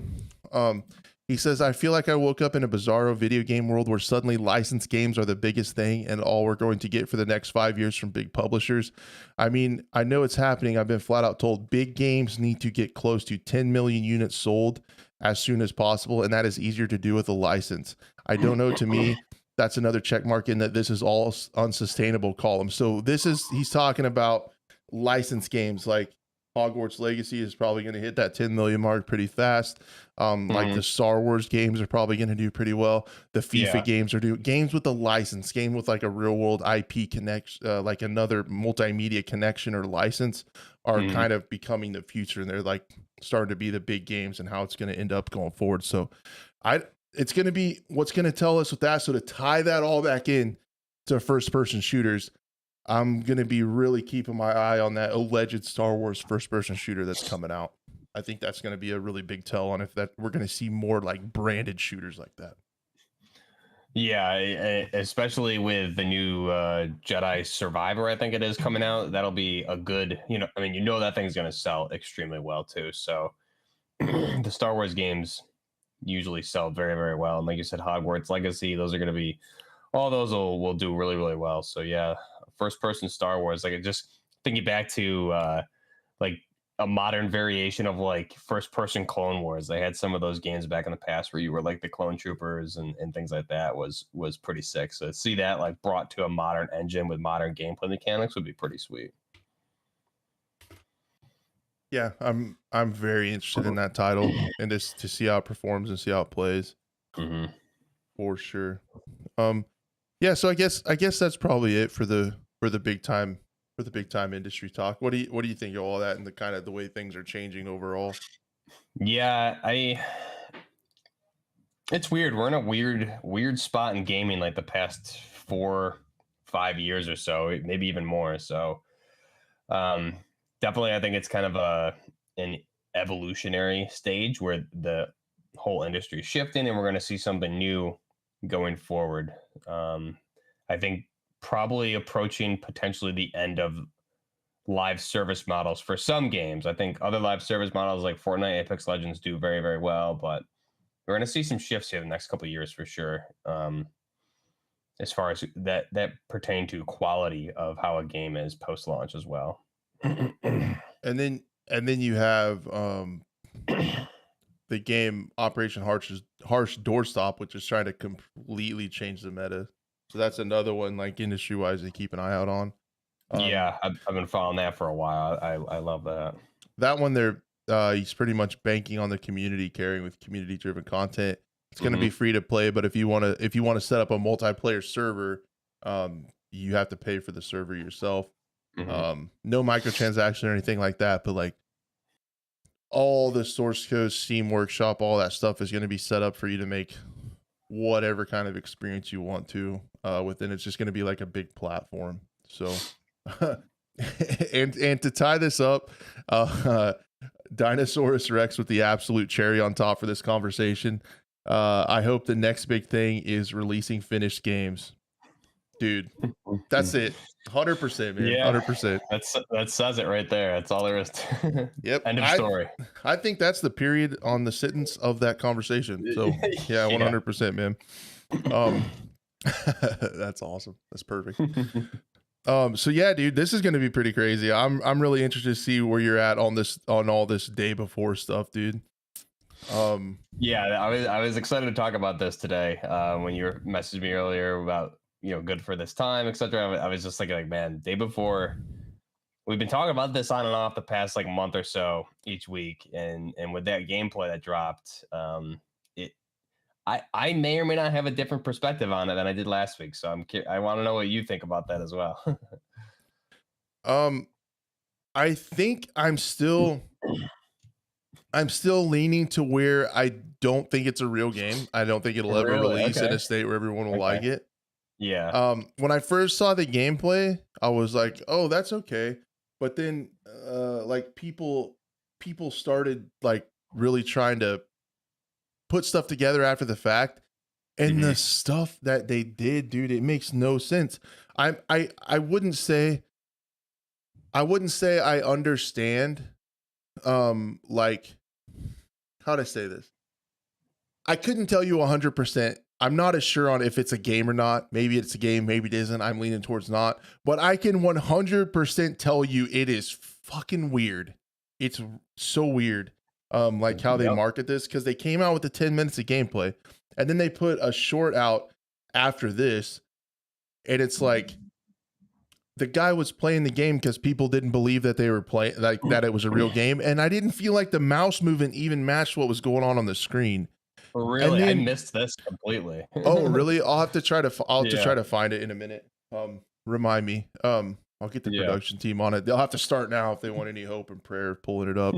He says, I feel like I woke up in a bizarro video game world where suddenly licensed games are the biggest thing and all we're going to get for the next 5 years from big publishers. I mean, I know it's happening. I've been flat out told big games need to get close to 10 million units sold as soon as possible, and that is easier to do with a license. I don't know, to me, that's another check mark in that this is all unsustainable column. So he's talking about licensed games like Hogwarts Legacy is probably going to hit that 10 million mark pretty fast. Like the Star Wars games are probably going to do pretty well. The FIFA games games with a license, game with like a real world IP connection, like another multimedia connection or license, are kind of becoming the future, and they're like starting to be the big games and how it's going to end up going forward. So it's going to be what's going to tell us with that. So to tie that all back in to first person shooters, I'm going to be really keeping my eye on that alleged Star Wars first-person shooter that's coming out. I think that's going to be a really big tell on if that we're going to see more like branded shooters like that. Yeah, especially with the new Jedi Survivor, I think it is, coming out. That'll be a good, that thing's going to sell extremely well too. So the Star Wars games usually sell very, very well. And like you said, Hogwarts Legacy, those are going to be, all those will do really, really well. So yeah, first person Star Wars, like just thinking back to like a modern variation of like first person Clone Wars. They had some of those games back in the past where you were like the clone troopers and things like that was pretty sick. So to see that like brought to a modern engine with modern gameplay mechanics would be pretty sweet. Yeah, I'm very interested in that title and just to see how it performs and see how it plays Mm-hmm. for sure. Yeah, so I guess that's probably it for the big time industry talk. What do you think of all that and the kind of the way things are changing overall? Yeah, it's weird. We're in a weird spot in gaming like the past 4-5 years or so, maybe even more. So um definitely I think it's kind of an evolutionary stage where the whole industry is shifting and we're going to see something new going forward. I think probably approaching potentially the end of live service models for some games. I think other live service models like Fortnite, Apex Legends do very, very well, but we're going to see some shifts here in the next couple of years for sure. As far as that pertain to quality of how a game is post launch as well. And then you have the game Operation Harsh Doorstop, which is trying to completely change the meta. So that's another one like industry wise to keep an eye out on. Yeah, I've been following that for a while. I love that. That one there, he's pretty much banking on the community carrying with community driven content. It's going to be free to play, but if you want to set up a multiplayer server, you have to pay for the server yourself. No microtransaction or anything like that, but like all the source code, Steam Workshop, all that stuff is going to be set up for you to make whatever kind of experience you want to within. It's just going to be like a big platform. So and to tie this up, Dinosaurus Rex with the absolute cherry on top for this conversation. I hope the next big thing is releasing finished games. Dude, that's it. 100%, man. Yeah, 100%. that says it right there. That's all there is. Yep. End of story. I think that's the period on the sentence of that conversation. So yeah, 100%, man. That's awesome. That's perfect. So yeah, dude, this is gonna be pretty crazy. I'm really interested to see where you're at on all this day before stuff, dude. Yeah, I was excited to talk about this today. When you messaged me earlier about good for this time, etc. I was just thinking like, man, day before. We've been talking about this on and off the past like month or so each week, and with that gameplay that dropped, I may or may not have a different perspective on it than I did last week. So I want to know what you think about that as well. I think I'm still leaning to where I don't think it's a real game. I don't think it'll ever release in a state where everyone will like it. Yeah. When I first saw the gameplay, I was like, "Oh, that's okay." But then, like people started like really trying to put stuff together after the fact, and the stuff that they did, dude, it makes no sense. I wouldn't say I understand. Like, how to say this? I couldn't tell you 100%. I'm not as sure on if it's a game or not. Maybe it's a game, maybe it isn't. I'm leaning towards not. But I can 100% tell you it is fucking weird. It's so weird. Like how they market this, because they came out with the 10 minutes of gameplay and then they put a short out after this. And it's like the guy was playing the game because people didn't believe that they were playing, like that it was a real game. And I didn't feel like the mouse movement even matched what was going on the screen. Really, I missed this completely. Oh, really? I'll have to try to find it in a minute. Remind me. I'll get the production team on it. They'll have to start now if they want any hope and prayer of pulling it up.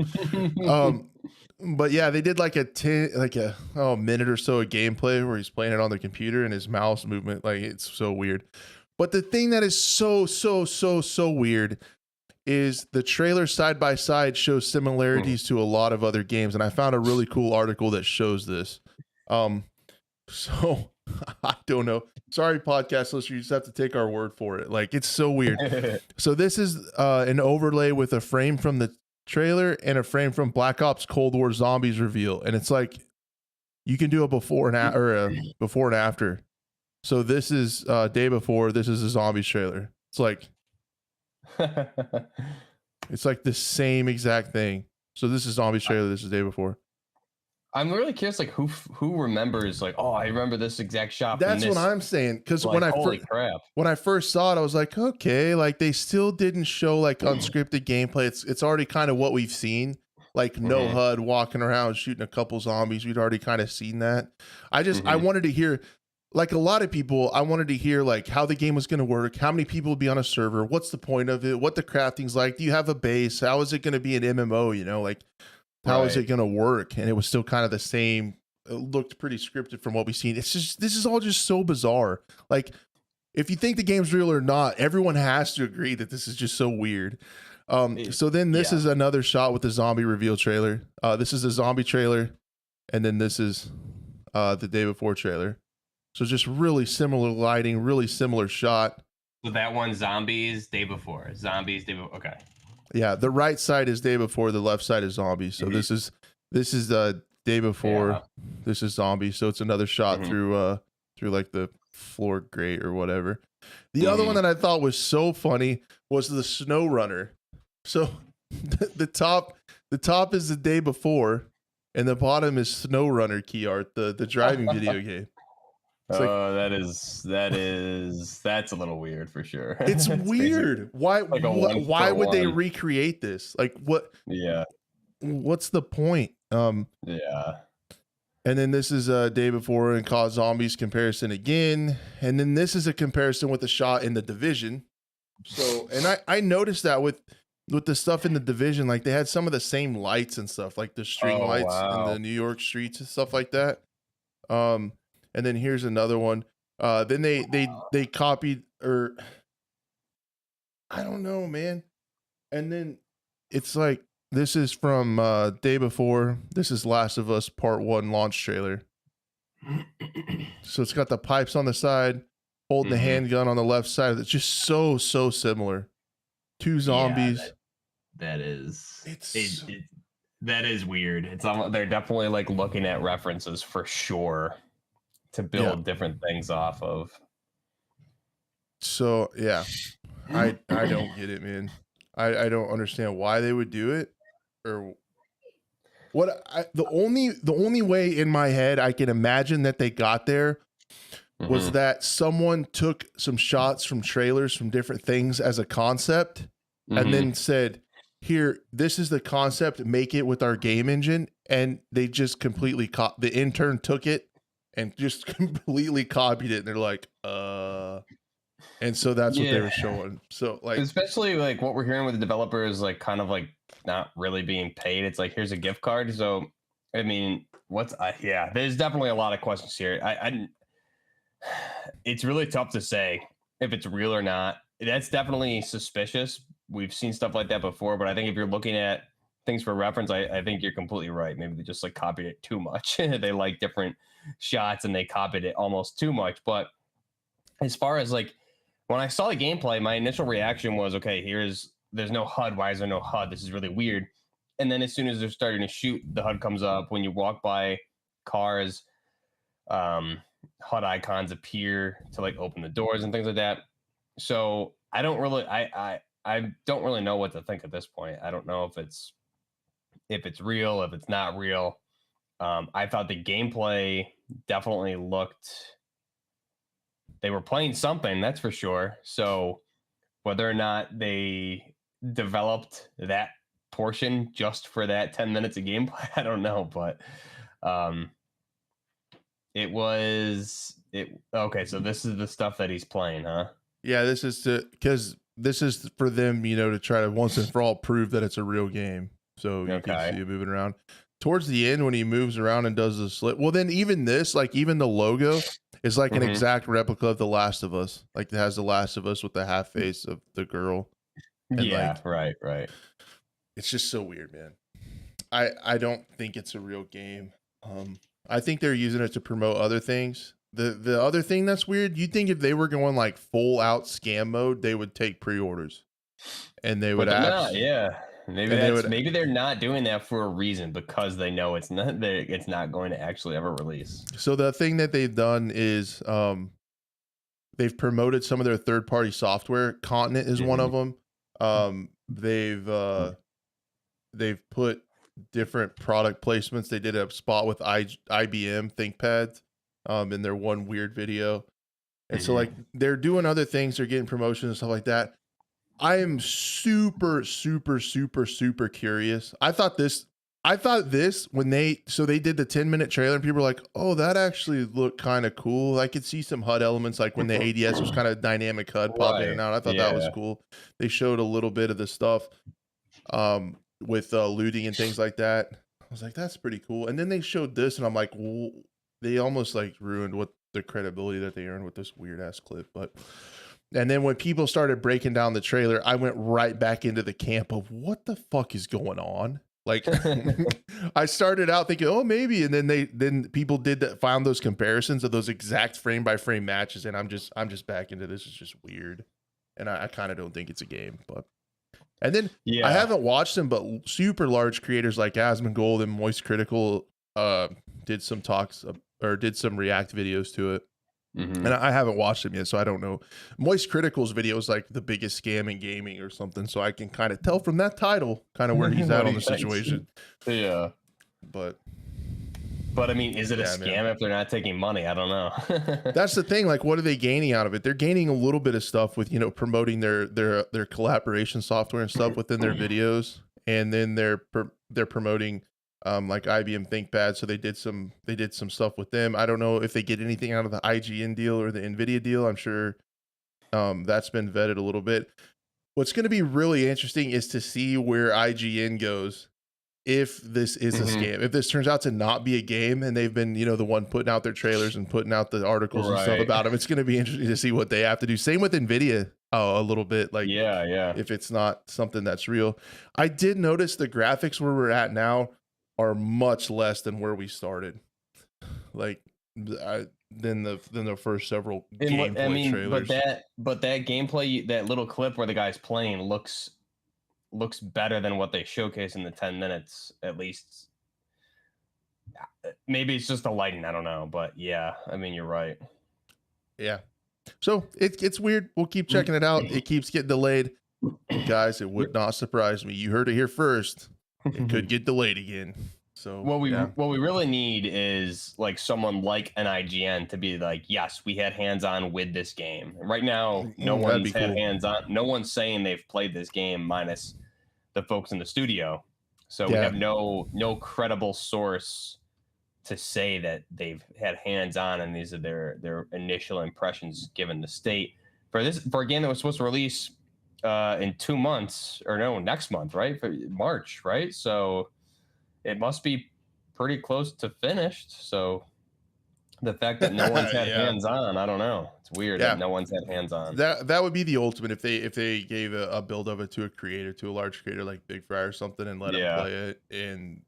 But yeah, they did like a minute or so of gameplay where he's playing it on the computer and his mouse movement, like it's so weird. But the thing that is so weird is the trailer side by side shows similarities to a lot of other games, and I found a really cool article that shows this. So I don't know. Sorry, podcast listeners, you just have to take our word for it. Like, it's so weird. So this is an overlay with a frame from the trailer and a frame from Black Ops Cold War Zombies reveal, and it's like you can do a before and after. So this is day before. This is a Zombies trailer. It's like It's like the same exact thing. So this is Zombies trailer. This is Day Before. I'm really curious, like who remembers, like, oh, I remember this exact shot from That's this. what I'm saying. Because Like, holy crap. when I first saw it, I was like, okay, like they still didn't show like unscripted gameplay. It's already kind of what we've seen. Like no HUD walking around shooting a couple zombies. We'd already kind of seen that. I wanted to hear, like a lot of people, I wanted to hear like how the game was going to work, how many people would be on a server, what's the point of it, what the crafting's like, do you have a base, how is it going to be an MMO, you know, like how is it going to work? And it was still kind of the same. It looked pretty scripted from what we've seen. It's just, this is all just so bizarre. Like if you think the game's real or not, everyone has to agree that this is just so weird. So then this is another shot with the zombie reveal trailer. This is a zombie trailer. And then this is the Day Before trailer. So just really similar lighting, really similar shot. So that one, zombies, Day Before. Zombies, Day Before. Okay. Yeah, the right side is Day Before, the left side is zombies. So this is the Day Before. Yeah. This is zombies. So it's another shot through like the floor grate or whatever. The other one that I thought was so funny was the snow runner. So the top is the Day Before, and the bottom is Snow Runner key art, the driving video game. Oh, that's a little weird for sure. It's weird. Crazy. Why would they recreate this? Like what? Yeah. What's the point? Yeah. And then this is a Day Before and Cause Zombies comparison again. And then this is a comparison with the shot in The Division. So, and I noticed that with the stuff in The Division, like they had some of the same lights and stuff, like the string lights in the New York streets and stuff like that. And then here's another one. Then they copied, or I don't know, man. And then it's like, this is from Day Before. This is Last of Us Part 1 launch trailer. So it's got the pipes on the side, holding the handgun on the left side. It's just so similar. Two zombies. Yeah, that is weird. It's they're definitely like looking at references for sure to build different things off of. So yeah, I don't get it, man. I don't understand why they would do it, or what. The only way in my head I can imagine that they got there was that someone took some shots from trailers from different things as a concept and then said, here, this is the concept, make it with our game engine. And they just completely the intern took it and just completely copied it. And they're like, and so that's what they were showing. So like, especially like what we're hearing with the developers, like kind of like not really being paid. It's like, here's a gift card. So, I mean, there's definitely a lot of questions here. It's really tough to say if it's real or not. That's definitely suspicious. We've seen stuff like that before, but I think if you're looking at things for reference, I think you're completely right. Maybe they just like copied it too much. They like different shots and they copied it almost too much. But as far as like, when I saw the gameplay, my initial reaction was, okay, there's no HUD. Why is there no HUD? This is really weird. And then as soon as they're starting to shoot, the HUD comes up. When you walk by cars, HUD icons appear to like open the doors and things like that. So I don't really, I don't really know what to think at this point. I don't know if it's real, if it's not real. I thought the gameplay definitely they were playing something, that's for sure. So whether or not they developed that portion just for that 10 minutes of gameplay, I don't know, but okay, so this is the stuff that he's playing, huh? Yeah, this is because this is for them, to try to once and for all prove that it's a real game. So you can see it moving around. Towards the end, when he moves around and does the slip, well, then even this, like even the logo is like an exact replica of The Last of Us. Like it has The Last of Us with the half face of the girl. And right. It's just so weird, man. I don't think it's a real game. I think they're using it to promote other things. The other thing that's weird, you'd think if they were going like full out scam mode, they would take pre-orders and they would maybe they're not doing that for a reason, because they know it's not going to actually ever release. So the thing that they've done is they've promoted some of their third-party software. Continent is one of them. They've put different product placements. They did a spot with IBM ThinkPads in their one weird video. And so like they're doing other things, they're getting promotions and stuff like that. I am super, super, super, super curious. I thought this when they did the 10-minute trailer and people were like, oh, that actually looked kind of cool. I could see some HUD elements, like when the ADS was kind of dynamic HUD popping in and out. I thought that was cool. They showed a little bit of the stuff with looting and things like that. I was like, that's pretty cool. And then they showed this and I'm like, well, they almost like ruined what the credibility that they earned with this weird ass clip. But and then when people started breaking down the trailer, I went right back into the camp of what the fuck is going on. Like I started out thinking, oh, maybe, and then people found those comparisons of those exact frame by frame matches, and I'm just back into this. Is just weird, and I kind of don't think it's a game. But and then I haven't watched them, but super large creators like Asmongold and Moist Critical did some talks or did some react videos to it. And I haven't watched them yet, so I don't know. Moist Critical's video is like the biggest scam in gaming or something, so I can kind of tell from that title kind of where he's at on the situation. Yeah. But I mean, is it a scam if they're not taking money? I don't know. That's the thing. Like, what are they gaining out of it? They're gaining a little bit of stuff with, promoting their collaboration software and stuff within their videos. And then they're promoting like IBM ThinkPad, so they did some stuff with them. I don't know if they get anything out of the IGN deal or the Nvidia deal. I'm sure that's been vetted a little bit. What's going to be really interesting is to see where IGN goes if this is a scam. If this turns out to not be a game, and they've been the one putting out their trailers and putting out the articles and stuff about them, it's going to be interesting to see what they have to do. Same with Nvidia. A little bit, like if it's not something that's real. I did notice the graphics where we're at now are much less than where we started, like than the first several gameplay trailers. But that gameplay, that little clip where the guy's playing looks better than what they showcase in the 10 minutes at least. Maybe it's just the lighting, I don't know, but yeah, I mean, you're right. Yeah, so it's weird. We'll keep checking it out. It keeps getting delayed, guys. It would not surprise me. You heard it here first. It could get delayed again. So what we really need is like someone like an IGN to be like, yes, we had hands-on with this game. Right now, no one's had hands-on. No one's saying they've played this game minus the folks in the studio. So we have no credible source to say that they've had hands-on and these are their initial impressions given the state for a game that was supposed to release in 2 months, or no, next month, right? For March, right? So it must be pretty close to finished. So the fact that no one's had hands-on, I don't know. It's weird that no one's had hands-on. That would be the ultimate if they gave a build of it to a creator, to a large creator like Big Fry or something, and let him play it, and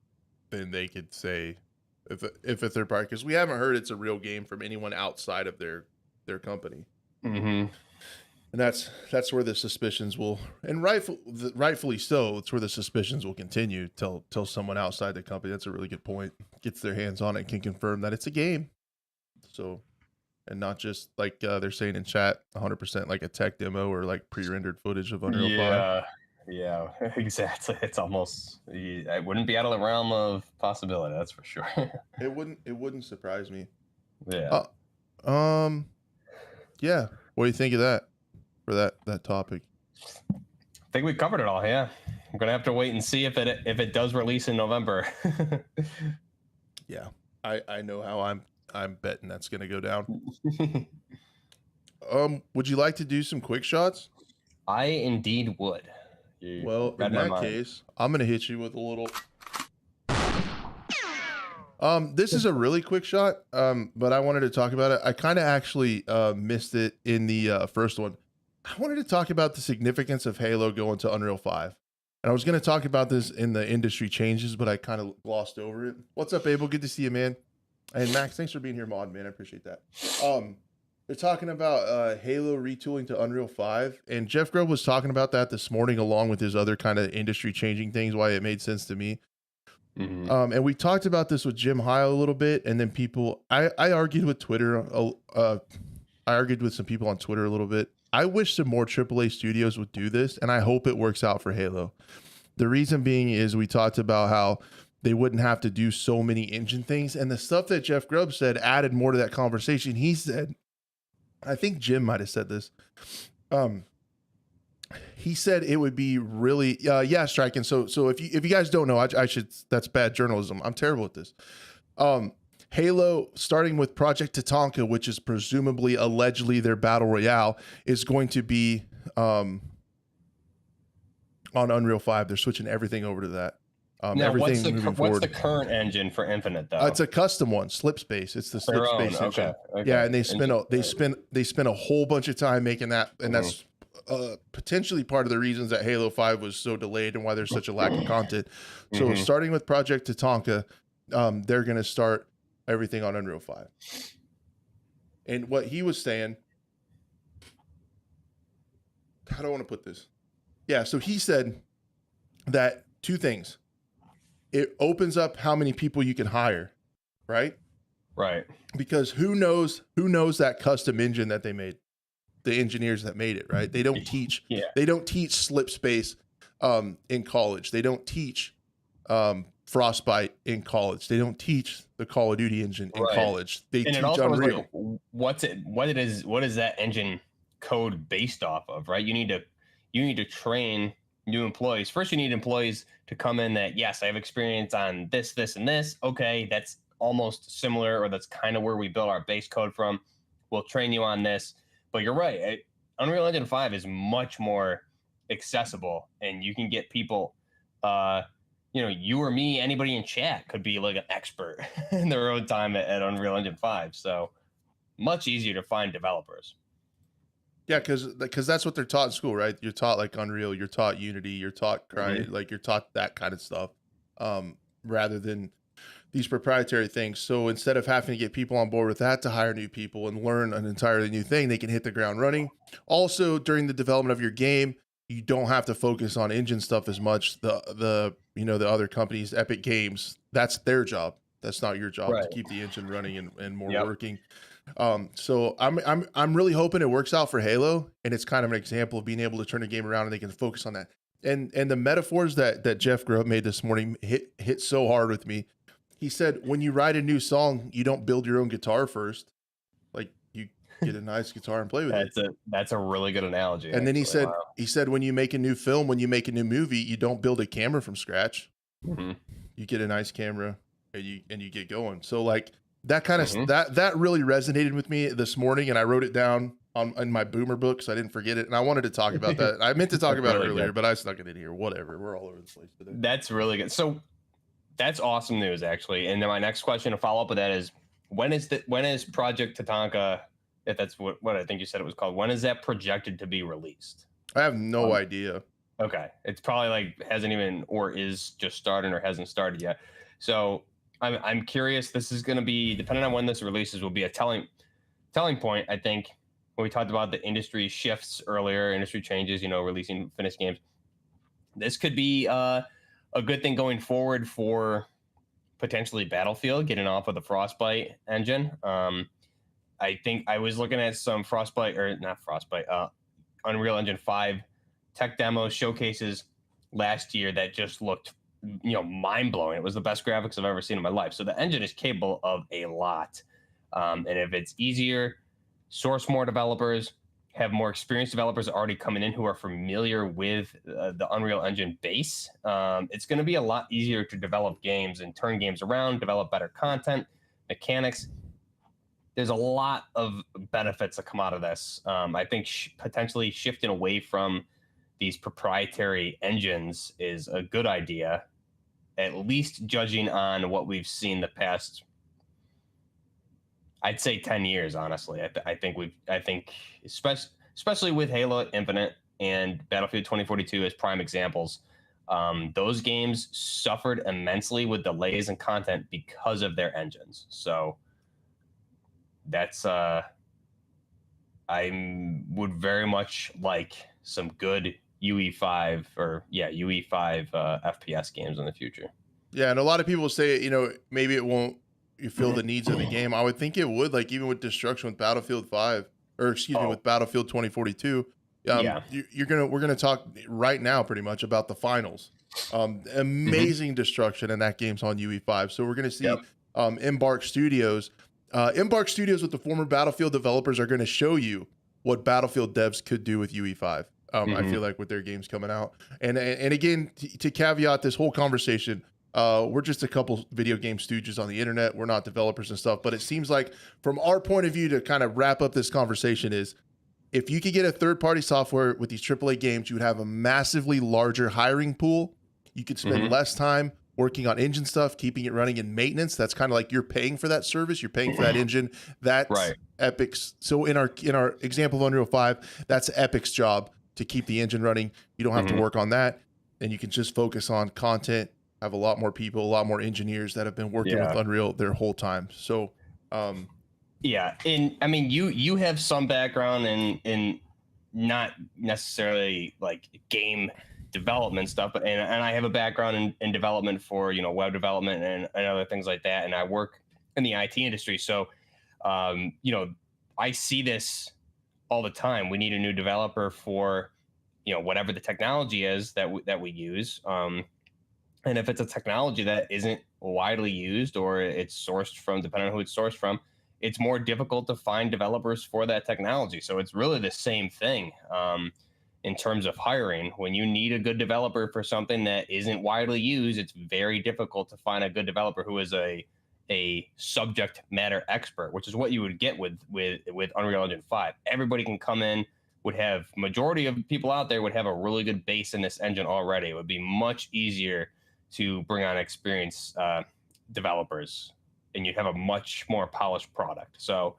then they could say if a third party, because we haven't heard it's a real game from anyone outside of their company. And that's where the suspicions will, and rightfully so, it's where the suspicions will continue till someone outside the company, that's a really good point, gets their hands on it and can confirm that it's a game. So, and not just like they're saying in chat, 100% like a tech demo or like pre-rendered footage of Unreal 5. Yeah, exactly. It's almost, it wouldn't be out of the realm of possibility, that's for sure. It wouldn't surprise me. Yeah. Yeah. What do you think of that? For that topic, I think we covered it all. Yeah, I'm gonna have to wait and see if it does release in November. Yeah, I know how I'm betting that's gonna go down. Would you like to do some quick shots? I indeed would. Well, in that case, I'm gonna hit you with a little. This is a really quick shot. But I wanted to talk about it. I kind of actually missed it in the first one. I wanted to talk about the significance of Halo going to Unreal 5. And I was going to talk about this in the industry changes, but I kind of glossed over it. What's up, Abel? Good to see you, man. And Max, thanks for being here, mod, man. I appreciate that. They're talking about Halo retooling to Unreal 5. And Jeff Grubb was talking about that this morning, along with his other kind of industry changing things, why it made sense to me. And we talked about this with Jim Heil a little bit. And then I argued with Twitter. I argued with some people on Twitter a little bit. I wish some more AAA studios would do this, and I hope it works out for Halo. The reason being is we talked about how they wouldn't have to do so many engine things, and the stuff that Jeff Grubb said added more to that conversation. He said, I think Jim might have said this. He said it would be really, yeah, Strike. And so if you guys don't know, I should, that's bad journalism. I'm terrible at this. Halo, starting with Project Tatanka, which is presumably, allegedly their battle royale, is going to be on Unreal 5. They're switching everything over to that. Now, what's the current engine for Infinite though? It's a custom one, Slipspace. It's the Slipspace engine. Okay. Yeah, and they spent a whole bunch of time making that, and that's potentially part of the reasons that Halo 5 was so delayed and why there's such a lack of content. So starting with Project Tatanka, they're going to start everything on Unreal 5. And what he was saying, how do I want to put this? Yeah, so he said that two things. It opens up how many people you can hire, right? Right. Because who knows that custom engine that they made? The engineers that made it, right? They don't teach. Yeah. They don't teach Slipspace in college. They don't teach Frostbite in college. They don't teach the Call of Duty engine in college. They teach Unreal. What is that engine code based off of, right? You need to train new employees. First, you need employees to come in that, yes, I have experience on this, and this. Okay, that's almost similar, or that's kind of where we build our base code from. We'll train you on this. But you're right. Unreal Engine 5 is much more accessible, and you can get people, you or me, anybody in chat could be like an expert in their own time at Unreal Engine 5. So much easier to find developers. Yeah, because that's what they're taught in school, right? You're taught like Unreal, you're taught Unity, you're taught like you're taught that kind of stuff, rather than these proprietary things. So instead of having to get people on board with that to hire new people and learn an entirely new thing, they can hit the ground running. Also, during the development of your game, you don't have to focus on engine stuff as much. The other companies, Epic Games, that's their job. That's not your job to keep the engine running and more working. So I'm really hoping it works out for Halo, and it's kind of an example of being able to turn a game around and they can focus on that. And the metaphors that Jeff Grubb made this morning hit so hard with me. He said, when you write a new song, you don't build your own guitar first. Like, you get a nice guitar and play with it. That's a really good analogy. And then he said, when you make a new film, when you make a new movie, you don't build a camera from scratch. You get a nice camera and you get going. So like that kind of that really resonated with me this morning, and I wrote it down in my Boomer book so I didn't forget it. And I wanted to talk about that. I meant to talk about it earlier, but I snuck it in here. Whatever. We're all over the place today. That's really good. So that's awesome news, actually. And then my next question to follow up with that is, when is Project Tatanka, if that's what I think you said it was called, when is that projected to be released? I have no idea. Okay. It's probably like hasn't even, or is just starting or hasn't started yet. So I'm curious. This is going to be, depending on when this releases, will be a telling point, I think. When we talked about the industry shifts earlier, industry changes, releasing finished games. This could be a good thing going forward for potentially Battlefield getting off of the Frostbite engine. I think I was looking at some Unreal Engine 5 tech demos showcases last year that just looked, mind-blowing. It was the best graphics I've ever seen in my life. So the engine is capable of a lot. And if it's easier, source more developers, have more experienced developers already coming in who are familiar with the Unreal Engine base, it's going to be a lot easier to develop games and turn games around, develop better content, mechanics. There's a lot of benefits that come out of this. I think potentially shifting away from these proprietary engines is a good idea, at least judging on what we've seen the past, I'd say 10 years, honestly. I think especially with Halo Infinite and Battlefield 2042 as prime examples, those games suffered immensely with delays in content because of their engines. So that's I would very much like some good UE5 FPS games in the future. Yeah, and a lot of people say, maybe it won't you feel the needs of the game. I would think it would, like even with Destruction with Battlefield 5. or excuse me, Oh, with Battlefield 2042. yeah. We're gonna talk right now pretty much about the finals. Hmm. Amazing destruction, and that game's on UE5. So we're gonna see Yep. Embark Studios. Embark Studios with the former Battlefield developers are gonna show you what Battlefield devs could do with UE5. I Hmm. feel like with their games coming out, and again to caveat this whole conversation, we're just a couple video game stooges on the internet. We're not developers and stuff, but it seems like from our point of view to kind of wrap up this conversation is if you could get a third party software with these AAA games, you would have a massively larger hiring pool. You could spend Hmm. less time working on engine stuff, keeping it running in maintenance. That's kind of like you're paying for that service. You're paying for that engine. That's Right. Epic's. So in our example of Unreal 5, that's Epic's job to keep the engine running. You don't have to Hmm. work on that. And you can just focus on content, have a lot more people, a lot more engineers that have been working with Yeah. Unreal their whole time. So um, Yeah, and I mean, you have some background in not necessarily like game development stuff, but and I have a background in development for web development and other things like that, and I work in the IT industry, so I see this all the time. We need a new developer for whatever the technology is that we use. And if it's a technology that isn't widely used or it's sourced from, depending on who it's sourced from, it's more difficult to find developers for that technology. So it's really the same thing in terms of hiring. When you need a good developer for something that isn't widely used, it's very difficult to find a good developer who is a subject matter expert, which is what you would get with Unreal Engine 5. Everybody can come in, would have majority of people out there would have a really good base in this engine already. It would be much easier to bring on experienced developers, and you'd have a much more polished product. So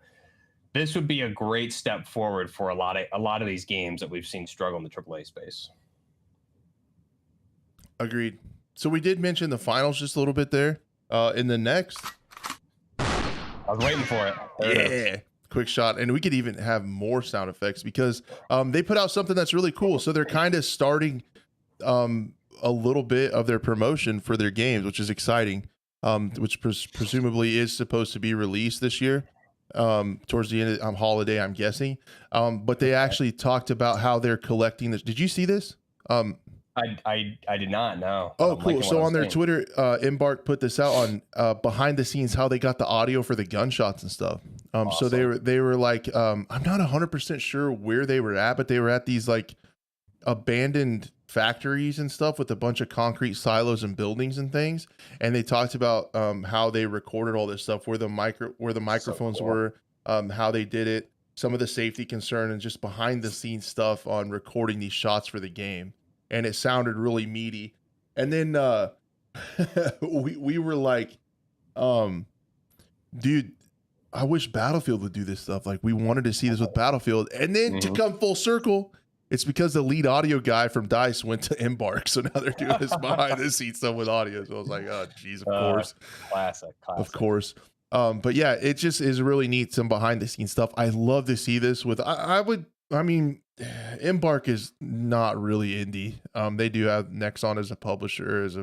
this would be a great step forward for a lot of these games that we've seen struggle in the AAA space. agreed. So we did mention the finals just a little bit there. In the next, I was waiting for it. There it is. yeah, quick shot, and we could even have more sound effects because they put out something that's really cool. So they're kind of starting a little bit of their promotion for their games, which is exciting. Which presumably is supposed to be released this year, towards the end of holiday, I'm guessing. But they actually talked about how they're collecting this. Did you see this? I did not know. Oh, I'm cool. liking what So I'm on their seeing. Twitter, Embark put this out on behind the scenes how they got the audio for the gunshots and stuff. So they Awesome. were like, I'm not 100% sure where they were at, but they were at these like abandoned factories and stuff with a bunch of concrete silos and buildings and things. And they talked about how they recorded all this stuff, where the So microphones cool. were, how they did it, some of the safety concern, and just behind the scenes stuff on recording these shots for the game. And it sounded really meaty. And then we were like, um, dude, I wish Battlefield would do this stuff. Like we wanted to see this with Battlefield. And then to Hmm. come full circle, it's because the lead audio guy from DICE went to Embark. So now they're doing this behind the scenes stuff with audio. So I was like, oh geez, of uh, course. classic, Of classic. course. But yeah, it just is really neat, some behind the scenes stuff. I love to see this with I mean, Embark is not really indie. They do have Nexon as a publisher, as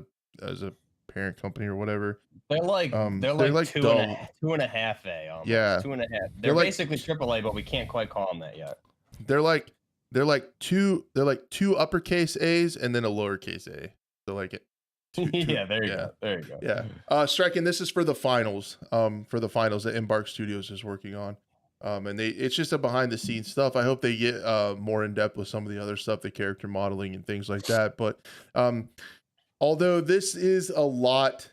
a parent company or whatever. They're They're like like double. two and a half A almost Yeah. two and a half. They're They're like basically AAA, but we can't quite call them that yet. they're like they're like two uppercase A's and then a lowercase A. So like two Yeah, there you yeah. go. There you go. Yeah. Striking, this is for the finals. For the finals that Embark Studios is working on. And it's just a behind the scenes stuff. I hope they get more in depth with some of the other stuff, the character modeling and things like that. But although this is a lot,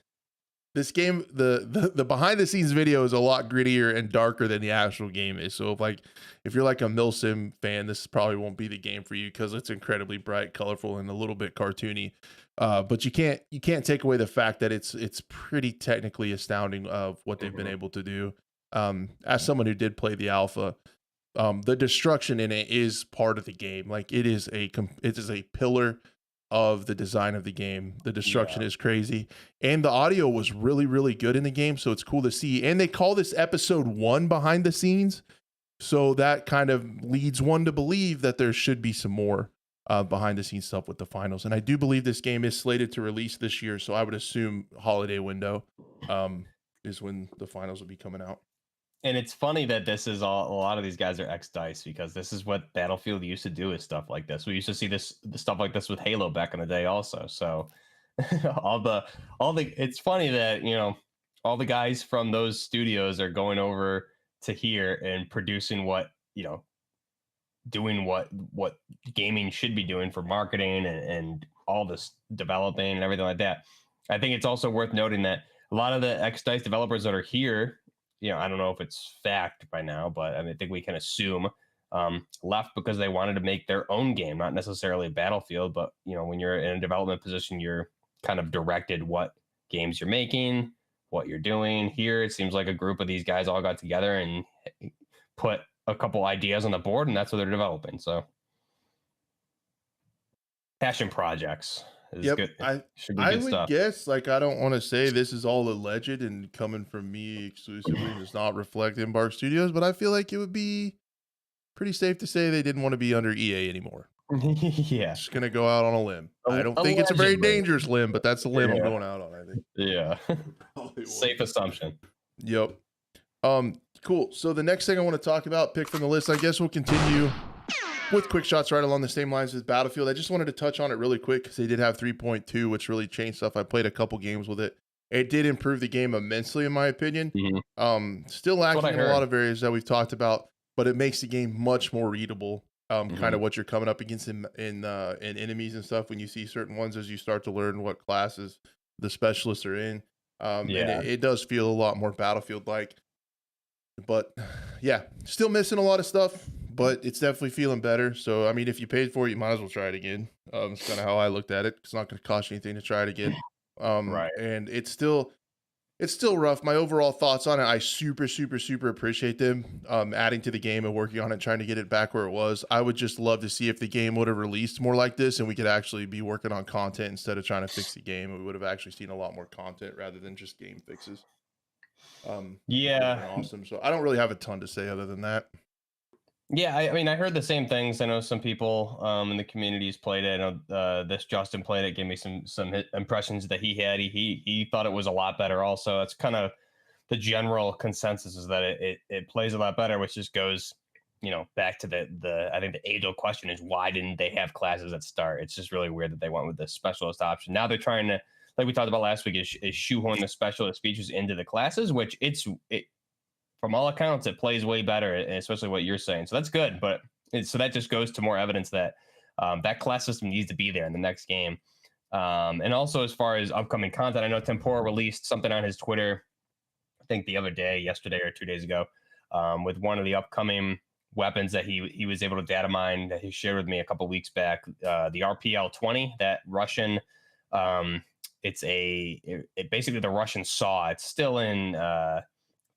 this game, the behind the scenes video is a lot grittier and darker than the actual game is. So if you're like a Milsim fan, this probably won't be the game for you because it's incredibly bright, colorful, and a little bit cartoony. But you can't take away the fact that it's pretty technically astounding of what they've been Mhm. able to do. As someone who did play the alpha, the destruction in it is part of the game. Like it is a pillar of the design of the game. The destruction Yeah. is crazy, and the audio was really really good in the game. So it's cool to see. And they call this episode 1 behind the scenes, so that kind of leads one to believe that there should be some more behind the scenes stuff with the finals. And I do believe this game is slated to release this year, so I would assume holiday window is when the finals will be coming out. And it's funny that this is all, a lot of these guys are ex-Dice, because this is what Battlefield used to do, is stuff like this. We used to see stuff like this with Halo back in the day also. So all the it's funny that, all the guys from those studios are going over to here and producing what, doing what gaming should be doing for marketing, and all this developing and everything like that. I think it's also worth noting that a lot of the X-Dice developers that are here, I don't know if it's fact by now, but I think we can assume, left because they wanted to make their own game, not necessarily Battlefield. But when you're in a development position, you're kind of directed what games you're making, what you're doing. Here, it seems like a group of these guys all got together and put a couple ideas on the board, and that's what they're developing. So, passion projects is Yep, good. Should be I good would stuff. guess, like, I don't want to say this is all alleged and coming from me exclusively and does not reflect Embark Studios, but I feel like it would be pretty safe to say they didn't want to be under EA anymore. Yeah, Just gonna go out on a limb. I don't think it's a very allegedly. dangerous limb, but that's a limb I'm Yeah, going out on, I think. yeah. Probably Safe assumption. Yep. Cool. So the next thing I want to talk about, pick from the list, I guess we'll continue with quick shots right along the same lines as Battlefield. I just wanted to touch on it really quick because they did have 3.2, which really changed stuff. I played a couple games with it. It did improve the game immensely, in my opinion. Still lacking in a lot of areas that we've talked about, but it makes the game much more readable. Kind of what you're coming up against in enemies and stuff when you see certain ones as you start to learn what classes the specialists are in. And it does feel a lot more Battlefield like. But yeah, still missing a lot of stuff, but it's definitely feeling better. So I mean, if you paid for it, you might as well try it again. It's kind of how I looked at it. It's not going to cost you anything to try it again. Right. And it's still rough. My overall thoughts on it, I super appreciate them adding to the game and working on it, trying to get it back where it was. I would just love to see if the game would have released more like this, and we could actually be working on content instead of trying to fix the game. We would have actually seen a lot more content rather than just game fixes. Yeah. Awesome. So I don't really have a ton to say other than that. Yeah, I mean, I heard the same things. I know some people in the communities played it. I know this Justin played it, gave me some impressions that he had. He thought it was a lot better. Also, that's kind of the general consensus, is that it plays a lot better, which just goes, back to the I think the age old question is, why didn't they have classes at start? It's just really weird that they went with the specialist option. Now they're trying to, like we talked about last week, is shoehorn the specialist features into the classes, which from all accounts, it plays way better, especially what you're saying. So that's good. But so that just goes to more evidence that that class system needs to be there in the next game. And also, as far as upcoming content, I know Tempora released something on his Twitter, I think the other day, yesterday or 2 days ago, with one of the upcoming weapons that he was able to data mine, that he shared with me a couple weeks back, the RPL-20, that Russian. It's basically the Russian saw. It's still in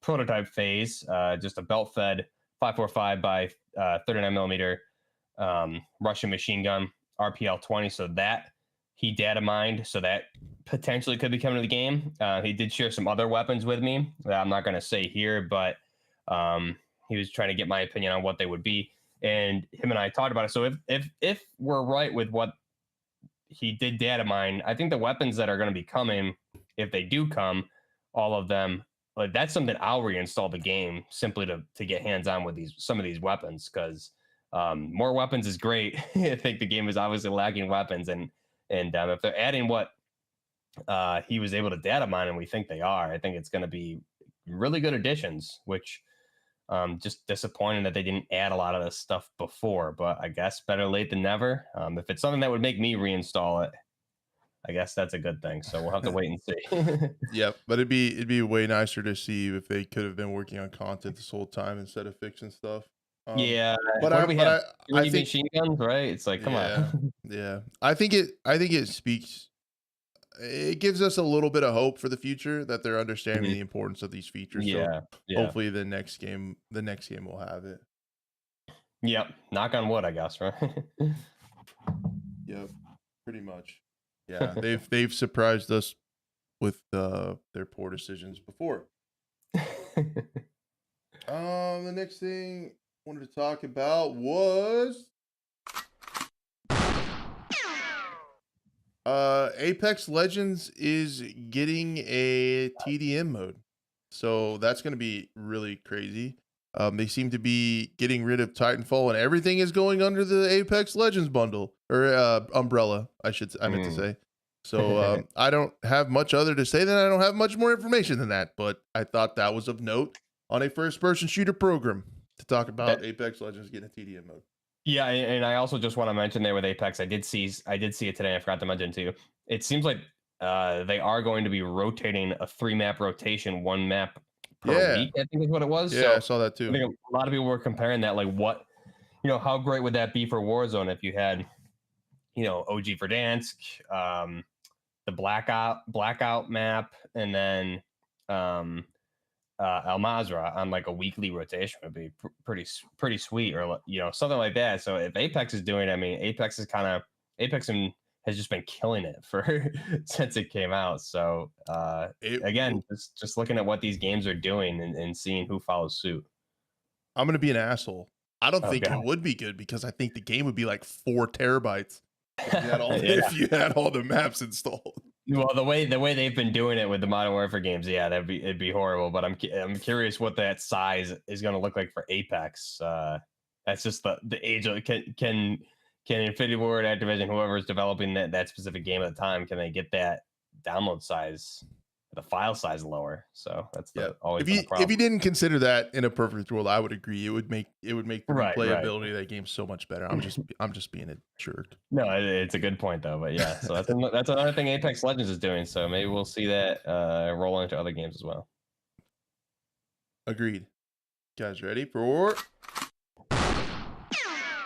prototype phase, just a belt fed 545 by 39 millimeter Russian machine gun, RPL-20. So that he data mined, so that potentially could be coming to the game. He did share some other weapons with me that I'm not going to say here, but he was trying to get my opinion on what they would be, and him and I talked about it. So if we're right with what he did data mine, I think the weapons that are going to be coming, if they do come, all of them, like, that's something I'll reinstall the game simply to get hands on with some of these weapons, because more weapons is great. I think the game is obviously lacking weapons, and if they're adding what he was able to data mine, and we think they are, I think it's going to be really good additions. Which just disappointing that they didn't add a lot of this stuff before, but I guess better late than never. If it's something that would make me reinstall it, I guess that's a good thing. So we'll have to wait and see. Yep, but it'd be way nicer to see if they could have been working on content this whole time instead of fixing stuff. Yeah, but what do we have? I 3 think machine guns, right? It's like, come on. Yeah. I think it speaks. It gives us a little bit of hope for the future that they're understanding the importance of these features. Yeah, so hopefully the next game will have it. Yep. Knock on wood, I guess, right? Yep. Pretty much. Yeah, they've surprised us with their poor decisions before. The next thing I wanted to talk about was Apex Legends is getting a TDM mode. So that's going to be really crazy. They seem to be getting rid of Titanfall, and everything is going under the Apex Legends bundle or umbrella. I meant to Mm. say. So I don't have much other to say. Than I don't have much more information than that. But I thought that was of note on a first-person shooter program to talk about That Apex Legends getting a TDM mode. Yeah, and I also just want to mention there with Apex, I did see it today. I forgot to mention too. It seems like they are going to be rotating a 3-map rotation, 1 map per Yeah, week. I think is what it was. yeah, I So saw that I too. think a lot of people were comparing that, like, what, how great would that be for Warzone if you had, OG Verdansk, the blackout map, and then um, Al Mazrah on like a weekly rotation would be pretty sweet, or something like that. So if Apex is doing it, I mean, Apex has just been killing it for since it came out. So It, again, just looking at what these games are doing and seeing who follows suit. I'm gonna be an asshole. I don't Oh think it god, would be good because I think the game would be like 4 terabytes if you had all yeah. if you had all the maps installed. Well, the way they've been doing it with the Modern Warfare games, yeah, it'd be horrible. But I'm curious what that size is going to look like for Apex. That's just the age of can Infinity Ward, Activision, whoever is developing that specific game at the time, can they get that download size, the file size lower? So that's Yeah. always If been a you problem. didn't consider that in a perfect world, I would agree. It would make the Right, right. replayability of that game so much better. I'm just being a jerk. No, it's a good point though. But yeah, so that's another thing Apex Legends is doing. So maybe we'll see that roll into other games as well. Agreed. Guys, ready for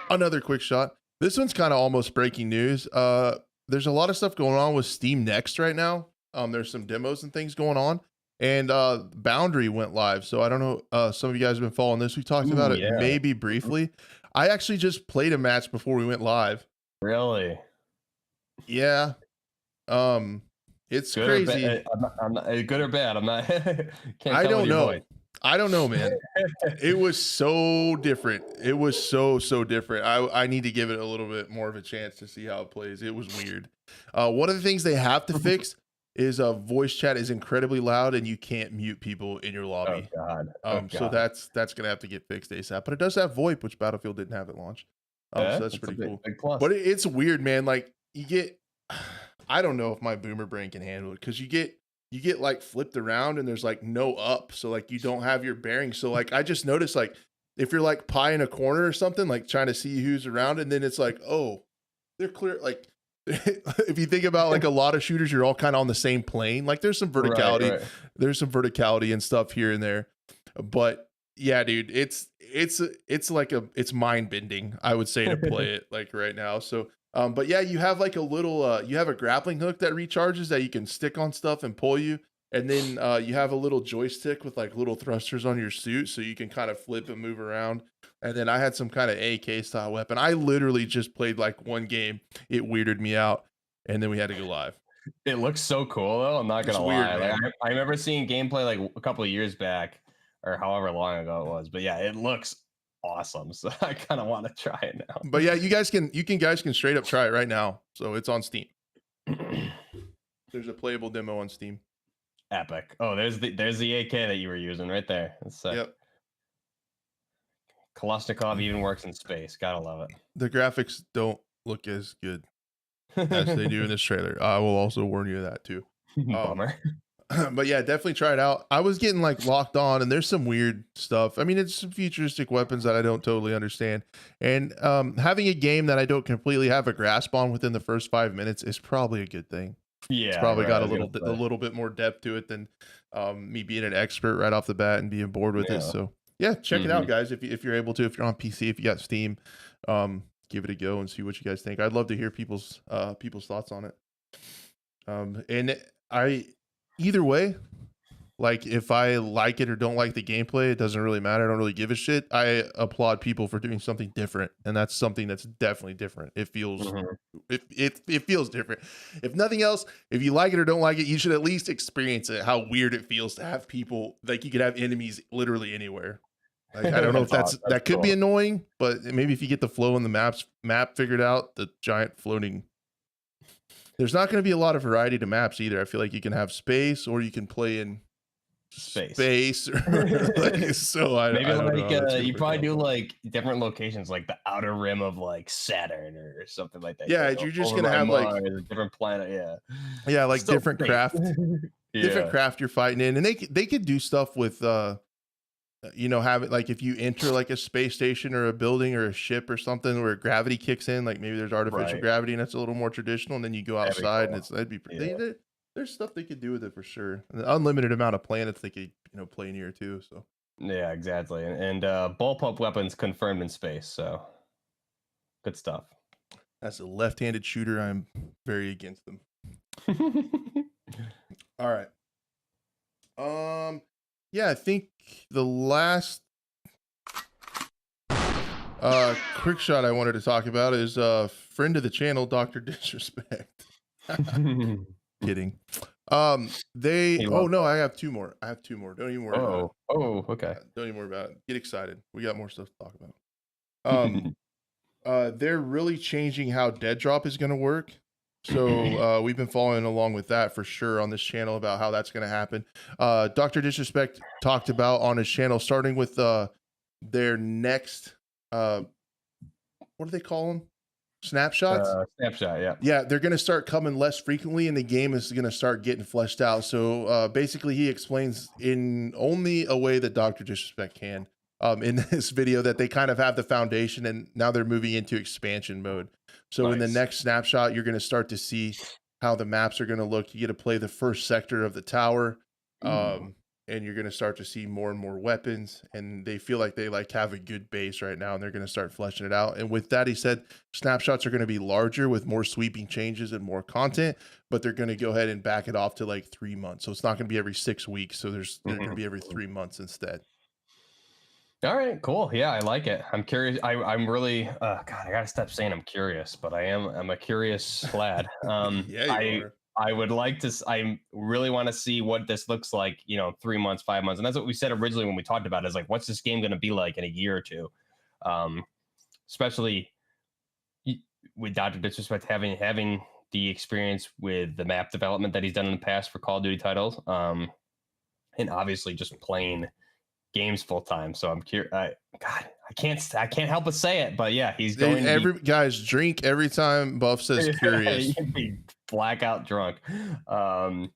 another quick shot? This one's kind of almost breaking news. There's a lot of stuff going on with Steam Next right now. There's some demos and things going on, and Boundary went live. So I don't know. Some of you guys have been following this. We talked about Ooh, it yeah. maybe briefly. I actually just played a match before we went live. Really? Yeah. It's Good or crazy. bad? I'm not good or bad. I'm not. Can't I tell with don't your voice. know. I don't know, man. It was so different. It was so different. I need to give it a little bit more of a chance to see how it plays. It was weird. One of the things they have to fix is voice chat is incredibly loud and you can't mute people in your Oh lobby. god. Oh So god. that's gonna have to get fixed ASAP. But it does have VoIP, which Battlefield didn't have at launch. So that's That's a pretty big, cool. big plus. But it's weird, man. Like you get, I don't know if my boomer brain can handle it because you get like flipped around and there's like no up, so like you don't have your bearings. So like I just noticed like if you're like pie in a corner or something, like trying to see who's around, and then it's like, oh, they're clear. Like if you think about like a lot of shooters, you're all kind of on the same plane. Like there's some verticality, Right. there's some verticality and stuff here and there, but yeah, dude, it's like it's mind bending, I would say, to play it like right now. So but yeah, you have like a little you have a grappling hook that recharges that you can stick on stuff and pull you. And then you have a little joystick with like little thrusters on your suit so you can kind of flip and move around. And then I had some kind of AK style weapon. I literally just played like one game. It weirded me out. And then we had to go live. It looks so cool though. I'm not It's gonna weird, lie. Like man. I remember seeing gameplay like a couple of years back, or however long ago it was. But yeah, it looks awesome. So I kind of want to try it now. But yeah, you guys can straight up try it right now. So it's on Steam. There's a playable demo on Steam. Epic. Oh, there's the AK that you were using right there. That's sick. Yep. Kalashnikov even works in space. Gotta love it. The graphics don't look as good as they do in this trailer. I will also warn you of that too. Bummer. But yeah, definitely try it out. I was getting like locked on, and there's some weird stuff. I mean, it's some futuristic weapons that I don't totally understand, and having a game that I don't completely have a grasp on within the first 5 minutes is probably a good thing. Yeah, It's probably right, got I a was gonna little bit more depth to it than me being an expert right off the bat and being bored with say. it. Yeah. So yeah, check it out, guys. If you're able to, if you're on PC, if you got Steam, give it a go and see what you guys think. I'd love to hear people's thoughts on it. And I either way, like if I like it or don't like the gameplay, it doesn't really matter. I don't really give a shit. I applaud people for doing something different, and that's something that's definitely different. It feels it feels different. If nothing else, if you like it or don't like it, you should at least experience it. How weird it feels to have people, like you could have enemies literally anywhere. Like I don't know if that could be cool. annoying, but maybe if you get the flow in the map figured out, the giant floating. There's not going to be a lot of variety to maps either. I feel like you can have space or you can play in space or like, so I Maybe don't know like how that's gonna you work probably out, do but like different locations, like the outer rim of like Saturn or something like that. yeah, Like you're just over gonna by have like, Mars, a different planet. Yeah, yeah, like still space. different Yeah, craft you're fighting in, and they could do stuff with have it like if you enter like a space station or a building or a ship or something where gravity kicks in, like maybe there's artificial right. gravity and that's a little more traditional, and then you go That'd be outside and cool. that'd be Yeah, there's stuff they could do with it for sure. An unlimited amount of planets they could play near too. So yeah, exactly. And bullpup weapons confirmed in space. So good stuff. as a left-handed shooter, I'm very against them. All right. Yeah, I think the last quick shot I wanted to talk about is friend of the channel, Dr. Disrespect. Kidding. He Oh loves no, that. I have two more. Don't even worry about it. Oh, okay. Don't even worry about it. Get excited. We got more stuff to talk about. They're really changing how dead drop is going to work. So we've been following along with that for sure on this channel about how that's going to happen. Dr. Disrespect talked about on his channel, starting with their next, what do they call them? Snapshots? Snapshot, yeah. Yeah, they're going to start coming less frequently and the game is going to start getting fleshed out. So basically he explains in only a way that Dr. Disrespect can in this video that they kind of have the foundation and now they're moving into expansion mode. So in the Nice. next snapshot, you're going to start to see how the maps are going to look. You get to play the first sector of the tower. And you're going to start to see more and more weapons, and they feel like they like have a good base right now, and they're going to start fleshing it out. And with that, he said snapshots are going to be larger with more sweeping changes and more content, but they're going to go ahead and back it off to like 3 months. So it's not going to be every 6 weeks. So they're going to be every 3 months instead. All right, cool. Yeah, I like it. I'm curious. I'm really God, I gotta stop saying I'm curious, but I'm a curious lad. Yeah, you are. I would like to I really want to see what this looks like, 3 months, 5 months. And that's what we said originally when we talked about it, is like, what's this game gonna be like in a year or two? Especially with Dr. Disrespect having the experience with the map development that he's done in the past for Call of Duty titles. And obviously just playing games full time. So I'm curious. God, I can't help but say it, but yeah, he's going guys drink every time Buff says curious. be blackout drunk. I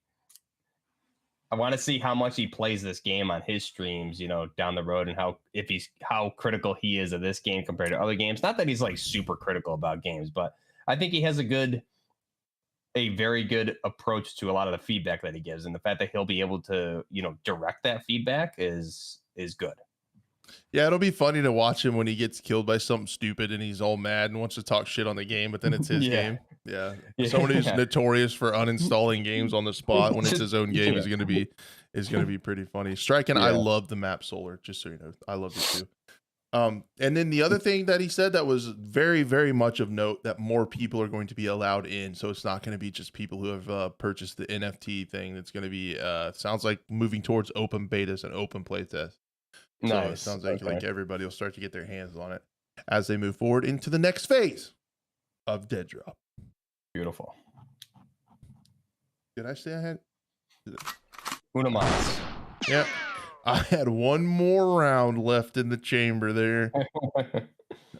want to see how much he plays this game on his streams, down the road, and how critical he is of this game compared to other games. Not that he's like super critical about games, but I think he has a very good approach to a lot of the feedback that he gives, and the fact that he'll be able to, direct that feedback is good. Yeah, it'll be funny to watch him when he gets killed by something stupid and he's all mad and wants to talk shit on the game, but then it's his game. Yeah. Someone who's notorious for uninstalling games on the spot when it's his own game is gonna be pretty funny. Striking, I love the map Solar, just so you know. I love it too. And then the other thing that he said that was very, very much of note, that more people are going to be allowed in. So it's not going to be just people who have purchased the NFT thing. It's going to be sounds like moving towards open betas and open playtest. So Nice. it sounds like everybody will start to get their hands on it as they move forward into the next phase of Dead Drop. Beautiful. Did I say I had? Uno mas. Yeah. I had one more round left in the chamber there.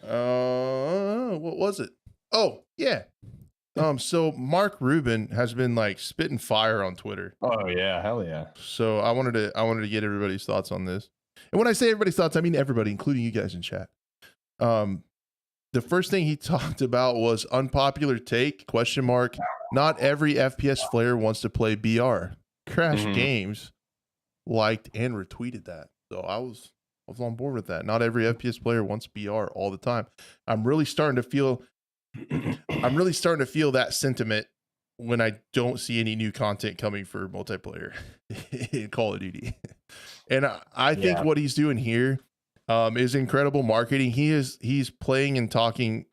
What was it? Oh, yeah. So Mark Rubin has been like spitting fire on Twitter. Oh yeah, hell yeah. So I wanted to get everybody's thoughts on this. And when I say everybody's thoughts, I mean everybody, including you guys in chat. The first thing he talked about was unpopular take, ? Not every FPS player wants to play BR. Crash Games liked and retweeted that. So I was on board with that. Not every FPS player wants BR all the time. I'm really starting to feel that sentiment when I don't see any new content coming for multiplayer in Call of Duty. And I think what he's doing here is incredible marketing. He's playing and talking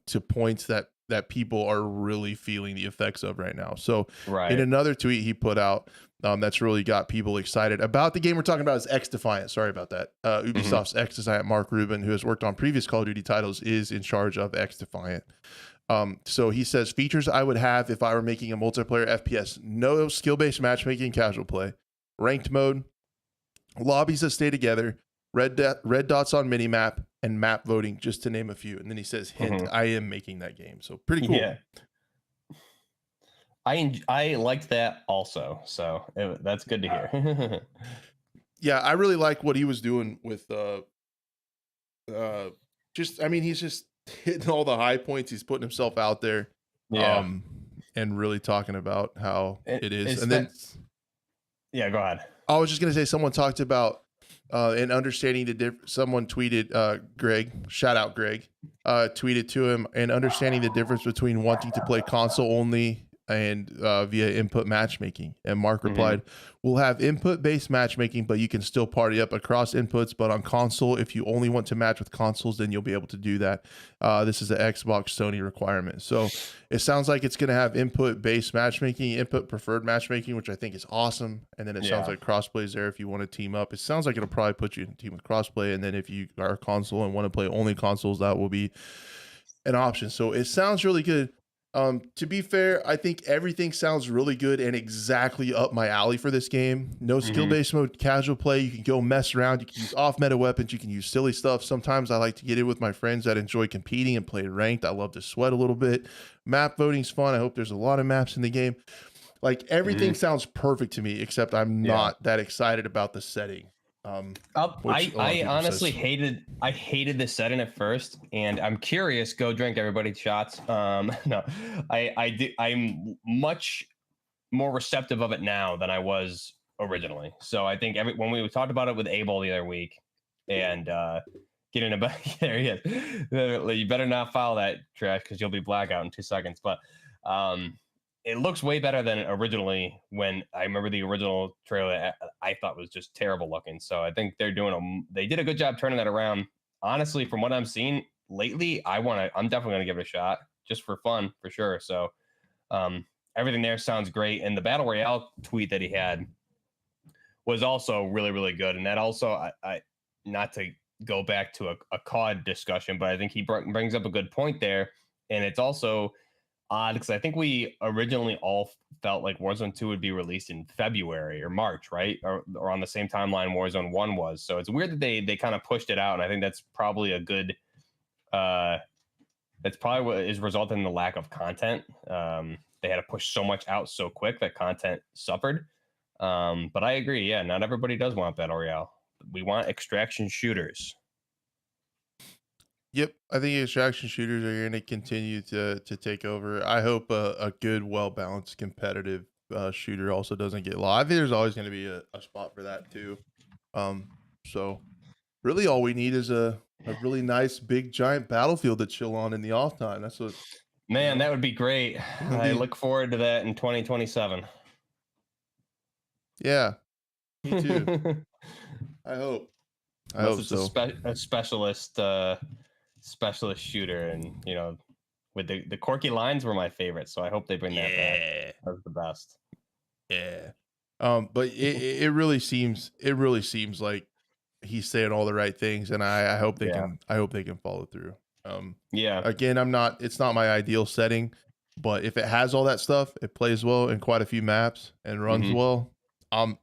to points that people are really feeling the effects of right now. So in another tweet he put out, that's really got people excited about the game we're talking about is XDefiant. Sorry about that. Ubisoft's XDefiant, Mark Rubin, who has worked on previous Call of Duty titles, is in charge of XDefiant. So he says, features I would have if I were making a multiplayer FPS: no skill-based matchmaking, casual play, ranked mode, lobbies that stay together, red dots on minimap, and map voting, just to name a few. And then he says, hint, Mhm. I am making that game. So pretty cool. Yeah. I liked that also, so that's good to hear. Yeah, I really like what he was doing with just I mean, he's just hitting all the high points. He's putting himself out there, Yeah. um, and really talking about how It, it is. it's And then that. Yeah, go ahead. I was just gonna say, someone talked about and understanding the someone tweeted, Greg, shout out Greg, tweeted to him, and understanding the difference between wanting to play console only and via input matchmaking. And Mark Hmm. replied, we'll have input based matchmaking, but you can still party up across inputs. But on console, if you only want to match with consoles, then you'll be able to do that. This is an Xbox Sony requirement. So it sounds like it's going to have input based matchmaking, input preferred matchmaking, which I think is awesome. And then it sounds Yeah. like crossplay is there if you want to team up. It sounds like it'll probably put you in a team with crossplay. And then if you are a console and want to play only consoles, that will be an option. So it sounds really good. To be fair, I think everything sounds really good and exactly up my alley for this game. No skill Hmm. based mode, casual play. You can go mess around. You can use off meta weapons. You can use silly stuff. Sometimes I like to get in with my friends that enjoy competing and play ranked. I love to sweat a little bit. Map voting's fun. I hope there's a lot of maps in the game. Like everything Hmm. sounds perfect to me, except I'm Yeah. not that excited about the setting. Which a lot of I people honestly says. hated the setting at first, and I'm curious. Go drink, everybody. Shots. No, I'm much more receptive of it now than I was originally. So I think when we talked about it with Abel the other week, and getting about there he is. You better not follow that trash because you'll be blackout in 2 seconds. But um, it looks way better than originally. When I remember the original trailer, I thought was just terrible looking. So I think they did a good job turning that around. Honestly, from what I'm seeing lately, I'm definitely gonna give it a shot just for fun, for sure. So um, everything there sounds great. And the battle royale tweet that he had was also really, really good. And that also, I not to go back to a COD discussion, but I think he brings up a good point there. And it's also odd because I think we originally all felt like Warzone 2 would be released in February or March, right? Or on the same timeline Warzone 1 was. So it's weird that they kind of pushed it out. And I think that's probably a good, uh, that's probably what is resulting in the lack of content. They had to push so much out so quick that content suffered. But I agree. Yeah, not everybody does want battle royale. We want extraction shooters. Yep, I think extraction shooters are going to continue to take over. I hope a good, well balanced, competitive shooter also doesn't get lost. I think there's always going to be a spot for that too. Um, so really, all we need is a really nice, big, giant battlefield to chill on in the off time. That's what Man, that would be great. it'll I be. look forward to that in 2027. Yeah, me too. Unless I hope. I hope it's a, so. a specialist shooter, and with the quirky lines were my favorite. So I hope they bring that back. Yeah, That's the best. yeah. But it really seems like he's saying all the right things, and I hope they Yeah. can I hope they can follow through. Yeah. Again, it's not my ideal setting, but if it has all that stuff, it plays well in quite a few maps and runs Hmm. well.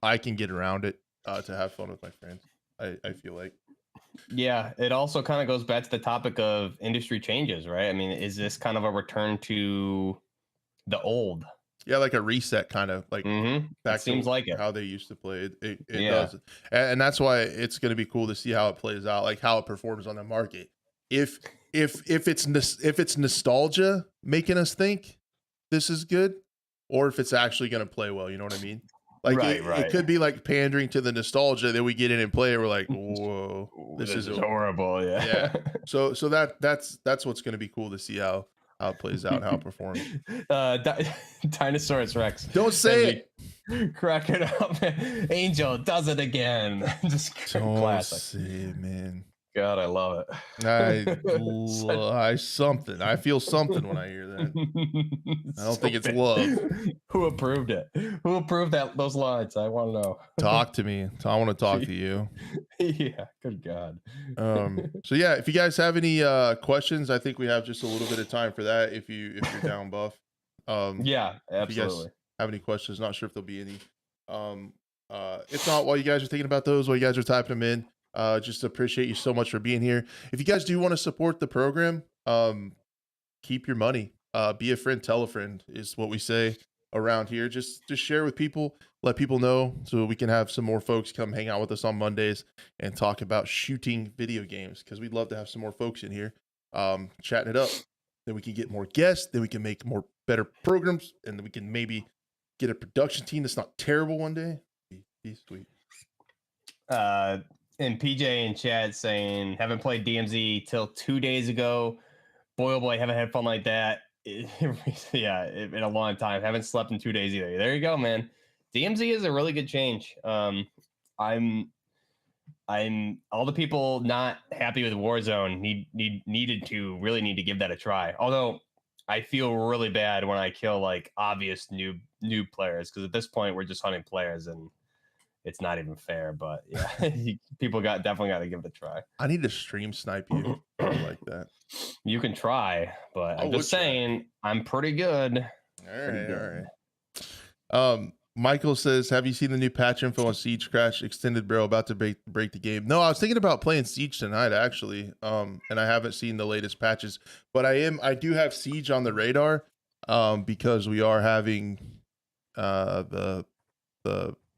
I can get around it to have fun with my friends. I feel like. Yeah, it also kind of goes back to the topic of industry changes, right? I mean, is this kind of a return to the old? Yeah, like a reset, kind of like It back seems to like it. how they used to play. It Yeah. does, and that's why it's going to be cool to see how it plays out, like how it performs on the market. If if it's nostalgia making us think this is good, or if it's actually going to play well, you know what I mean? Like Right, it right. could be like pandering to the nostalgia that we get in and play it. We're like, whoa, Ooh, this this is is a horrible. yeah. Yeah. So that's what's going to be cool to see how it plays out and how it performs. Dinosaurus Rex Don't has say me it. cracking up. Angel does it again. Just Don't classic. say it, man. God, I love it. I something. I feel something when I hear that. I don't So think it's bad. love. Who approved it? Who approved those lines? I want to know. Talk to me. I want to talk to you. Yeah, good God. So yeah, if you guys have any questions, I think we have just a little bit of time for that if you're down, Buff. Yeah, If you guys absolutely. have any questions, not sure if there'll be any. Um If not, while you guys are thinking about those, while you guys are typing them in, just appreciate you so much for being here. If you guys do want to support the program, keep your money. Be a friend, tell a friend is what we say around here. Just share with people, let people know, so we can have some more folks come hang out with us on Mondays and talk about shooting video games, because we'd love to have some more folks in here chatting it up. Then we can get more guests, then we can make more better programs, and then we can maybe get a production team that's not terrible one day. Be sweet. And PJ in chat saying, haven't played DMZ till 2 days ago. Boy, oh boy, haven't had fun like that. Yeah, in a long time. Haven't slept in 2 days either. There you go, man. DMZ is a really good change. I'm all the people not happy with Warzone really need to give that a try. Although I feel really bad when I kill like obvious new players, because at this point we're just hunting players and it's not even fair. But yeah, people definitely got to give it a try. I need to stream snipe you like that. You can try, but I'm just saying I'm pretty good. All right. Michael says, have you seen the new patch info on Siege Crash Extended Barrel about to break the game? No, I was thinking about playing Siege tonight, actually. And I haven't seen the latest patches, but I do have Siege on the radar, because we are having the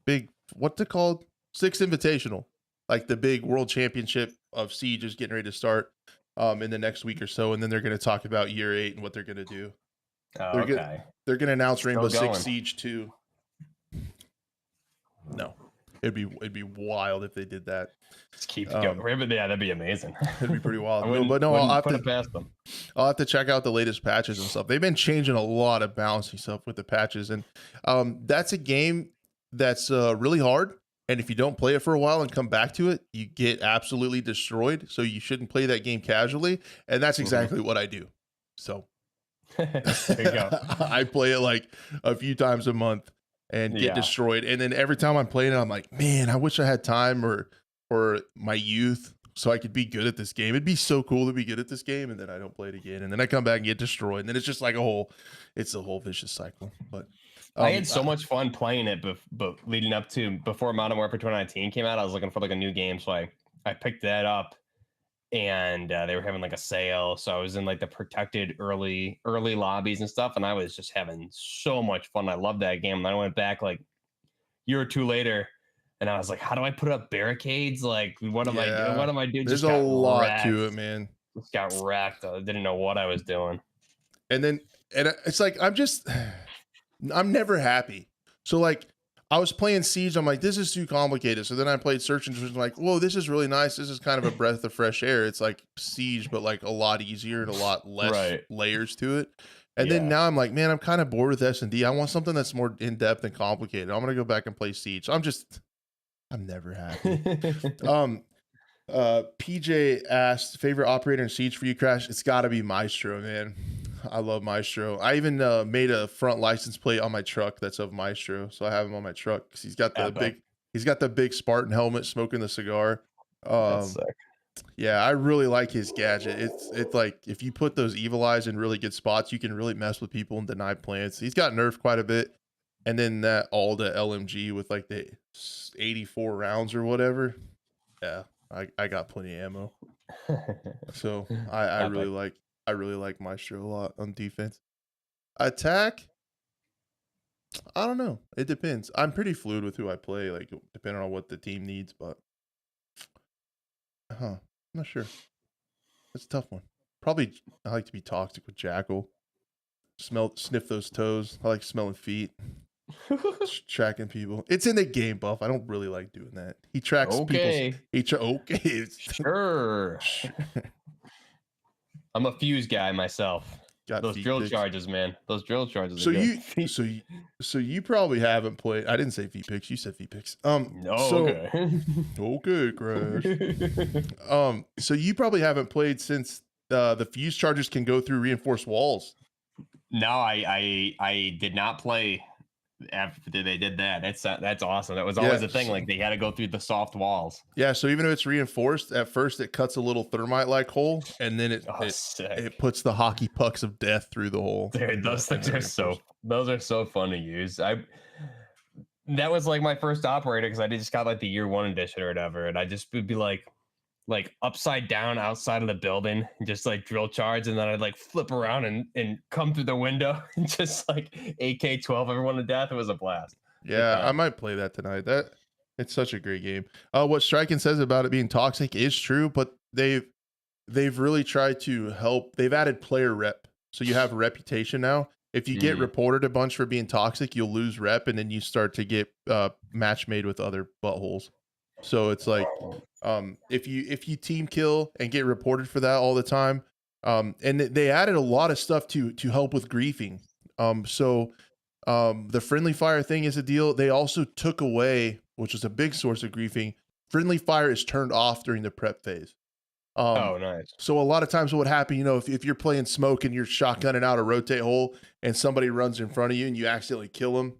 big, what's it called? Six Invitational. Like the big world championship of Siege is getting ready to start in the next week or so, and then they're going to talk about year 8 and what they're going to do. Oh, okay. They're going to announce Rainbow Six Siege 2. No, it'd be wild if they did that. Just keep going. Yeah, that'd be amazing. It'd be pretty wild. I'll have to check out the latest patches and stuff. They've been changing a lot of balancing stuff with the patches, and that's a game that's really hard. And if you don't play it for a while and come back to it, you get absolutely destroyed. So you shouldn't play that game casually. And that's exactly what I do. So there you go. I play it like a few times a month and get destroyed. And then every time I'm playing it, I'm like, man, I wish I had time or my youth so I could be good at this game. It'd be so cool to be good at this game. And then I don't play it again. And then I come back and get destroyed. And then it's just like it's a whole vicious cycle. But I had so much fun playing it, but leading up to before Modern Warfare 2019 came out, I was looking for like a new game, so I picked that up, and they were having like a sale, so I was in like the protected early lobbies and stuff, and I was just having so much fun. I loved that game. And I went back like a year or two later, and I was like, how do I put up barricades? Like, what am I doing? What am I doing? There's a lot to it, man. Just got wrecked. I didn't know what I was doing. And it's like I'm never happy. So like I was playing Siege, I'm like, this is too complicated. So then I played Search and Destroy, like, whoa, this is really nice. This is kind of a breath of fresh air. It's like Siege, but like a lot easier and a lot less layers to it. And then now I'm like, man, I'm kind of bored with S&D. I want something that's more in-depth and complicated. I'm gonna go back and play Siege. I'm never happy. PJ asked, favorite operator in Siege for you, Crash? It's gotta be Maestro, man. I love Maestro. I even made a front license plate on my truck that's of Maestro, so I have him on my truck because he's got the big Spartan helmet, smoking the cigar. That's sick. Yeah, I really like his gadget. It's like if you put those evil eyes in really good spots, you can really mess with people and deny plants. He's got nerfed quite a bit, and then that Alda LMG with like the 84 rounds or whatever. Yeah, I got plenty of ammo. So I really like Maestro a lot on defense. Attack, I don't know. It depends. I'm pretty fluid with who I play, like depending on what the team needs, but I'm not sure. It's a tough one. Probably I like to be toxic with Jackal. Sniff those toes. I like smelling feet. Tracking people. It's in the game, Buff. I don't really like doing that. He tracks people. Okay. Sure. I'm a fuse guy myself. Those drill charges, man. Those drill charges. So you probably haven't played. I didn't say V-Pix. You said V-Pix. Okay. Okay, Crash. So you probably haven't played since the fuse charges can go through reinforced walls. No, I did not play after they did that. That's awesome. That was always a thing. Like they had to go through the soft walls. Yeah. So even if it's reinforced, at first it cuts a little thermite-like hole, and then it puts the hockey pucks of death through the hole. Dude, those things are so fun to use. that was like my first operator because I just got like the year one edition or whatever, and I just would be like upside down outside of the building and just like drill charge, and then I'd like flip around and come through the window and just like AK-12 everyone to death. It was a blast. Good Yeah, I time. might play that tonight. That it's such a great game. What Striken says about it being toxic is true, but they've really tried to help. They've added player rep, so you have a reputation now. If you get Mm. reported a bunch for being toxic, you'll lose rep, and then you start to get match made with other buttholes. So it's like if you team kill and get reported for that all the time, and they added a lot of stuff to help with griefing. The friendly fire thing is a deal. They also took away, which is a big source of griefing. Friendly fire is turned off during the prep phase. Oh, nice. So a lot of times what would happen, you know, if you're playing smoke and you're shotgunning out a rotate hole and somebody runs in front of you and you accidentally kill them,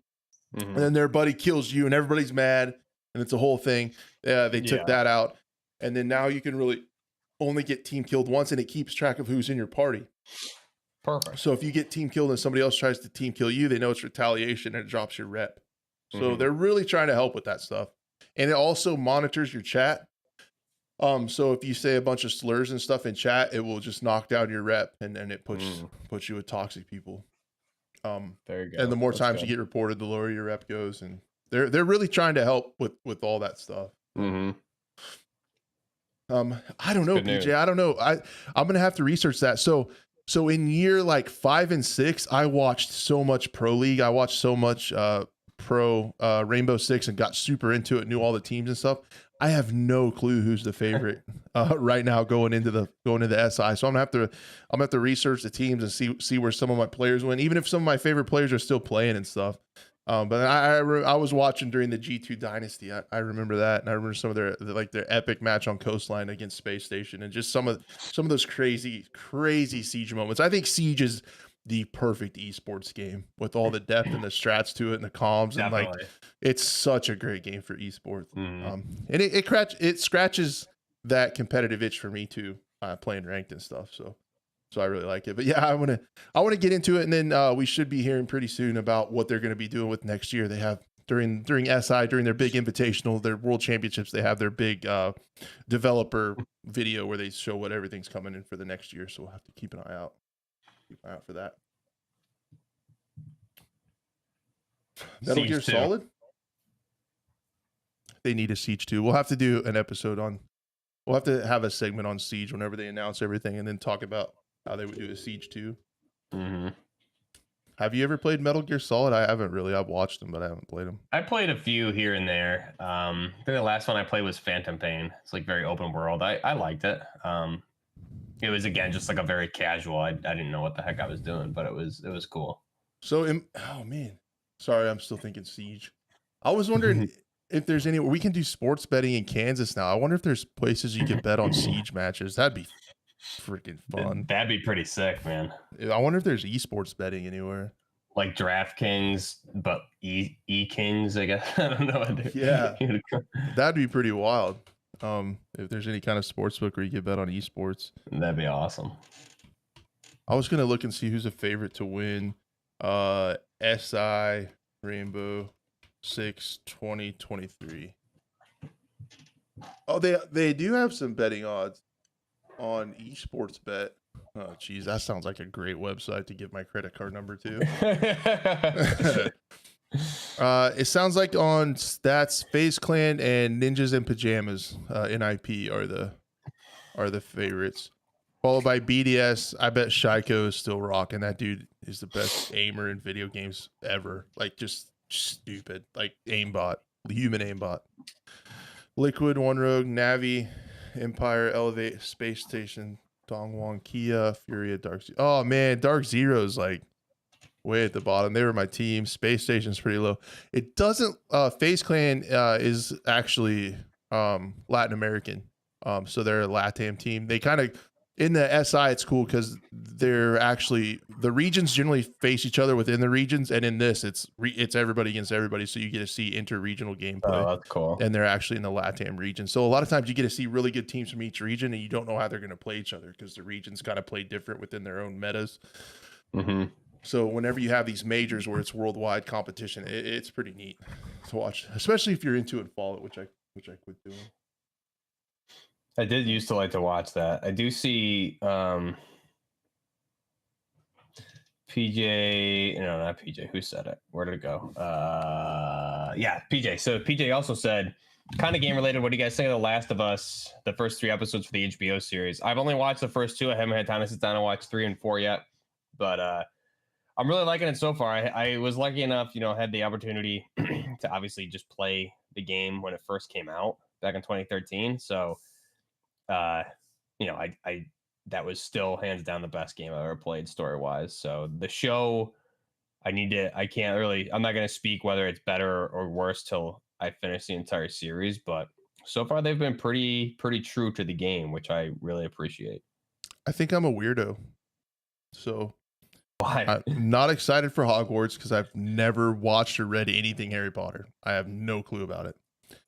and then their buddy kills you and everybody's mad and it's a whole thing. They took that out. And then now you can really only get team killed once, and it keeps track of who's in your party. Perfect. So if you get team killed and somebody else tries to team kill you, they know it's retaliation and it drops your rep. So they're really trying to help with that stuff. And it also monitors your chat. So if you say a bunch of slurs and stuff in chat, it will just knock down your rep, and it puts you with toxic people. There you go. And the more times you get reported, the lower your rep goes. And they're really trying to help with all that stuff. I don't know, PJ. I don't know. I'm gonna have to research that. So in year like 5 and 6, I watched so much Pro League. I watched so much Pro Rainbow Six and got super into it. Knew all the teams and stuff. I have no clue who's the favorite right now going into the SI. So I'm gonna have to research the teams and see where some of my players went, even if some of my favorite players are still playing and stuff. But I was watching during the G2 Dynasty. I remember that, and I remember some of their epic match on Coastline against Space Station, and just some of those crazy Siege moments. I think Siege is the perfect esports game with all the depth and the strats to it and the comms. Definitely. And like, it's such a great game for esports. And it scratches that competitive itch for me too, playing ranked and stuff. So I really like it. But yeah, I want to get into it, and then we should be hearing pretty soon about what they're going to be doing with next year. They have during SI, during their big invitational, their world championships, they have their big developer video where they show what everything's coming in for the next year. So we'll have to keep an eye out. Keep an eye out for that. Metal Gear Solid? They need a Siege 2. We'll have to do an episode on. We'll have to have a segment on Siege whenever they announce everything, and then talk about how they would do a Siege 2. Have you ever played Metal Gear Solid? I haven't really. I've watched them, but I haven't played them. I played a few here and there. I think the last one I played was Phantom Pain. It's like very open world. I liked it. It was, again, just like a very casual. I didn't know what the heck I was doing, but it was cool. So, oh man, sorry, I'm still thinking Siege. I was wondering if there's any. We can do sports betting in Kansas now. I wonder if there's places you can bet on Siege matches. That'd be freaking fun. That'd be pretty sick, man. I wonder if there's esports betting anywhere. Like DraftKings, but E-Kings, I guess. I don't know. Yeah, that'd be pretty wild. If there's any kind of sports book where you can bet on esports, that'd be awesome. I was gonna look and see who's a favorite to win SI Rainbow Six 2023. Oh, they do have some betting odds on esports bet. Oh geez, that sounds like a great website to give my credit card number to. It sounds like on stats, FaZe Clan and Ninjas in Pajamas, NIP are the favorites. Followed by BDS. I bet Shaiko is still rocking. That dude is the best aimer in video games ever. Like, just stupid. Like aimbot, human aimbot. Liquid, One Rogue, Navi, Empire, Elevate, Space Station, Dongwon, Kia, Furia, Dark Zero. Oh man, Dark Zero's like way at the bottom. They were my team. Space Station's pretty low. It doesn't. FaZe Clan is actually Latin American. So they're a LATAM team. They kind of, in the SI, it's cool because they're actually, the regions generally face each other within the regions, and in this, it's everybody against everybody. So you get to see inter-regional gameplay. Oh, that's cool. And they're actually in the LATAM region. So a lot of times you get to see really good teams from each region, and you don't know how they're going to play each other because the regions kind of play different within their own metas. Mm-hmm. So whenever you have these majors where it's worldwide competition, it's pretty neat. to watch, especially if you're into it and follow it, which I quit doing. I did used to like to watch that. I do see PJ, no, not PJ. Who said it? Where did it go? Yeah, PJ. So PJ also said, kind of game related. What do you guys think of The Last of Us? The first 3 episodes for the HBO series. I've only watched the first 2. I haven't had time to sit down and watch 3 and 4 yet, but I'm really liking it so far. I was lucky enough, had the opportunity to obviously just play the game when it first came out back in 2013. So, I that was still hands down the best game I've ever played story wise. So the show, I'm not going to speak whether it's better or worse till I finish the entire series, but so far they've been pretty true to the game, which I really appreciate. I think I'm a weirdo. So Why? I'm not excited for Hogwarts because I've never watched or read anything Harry Potter. I have no clue about it.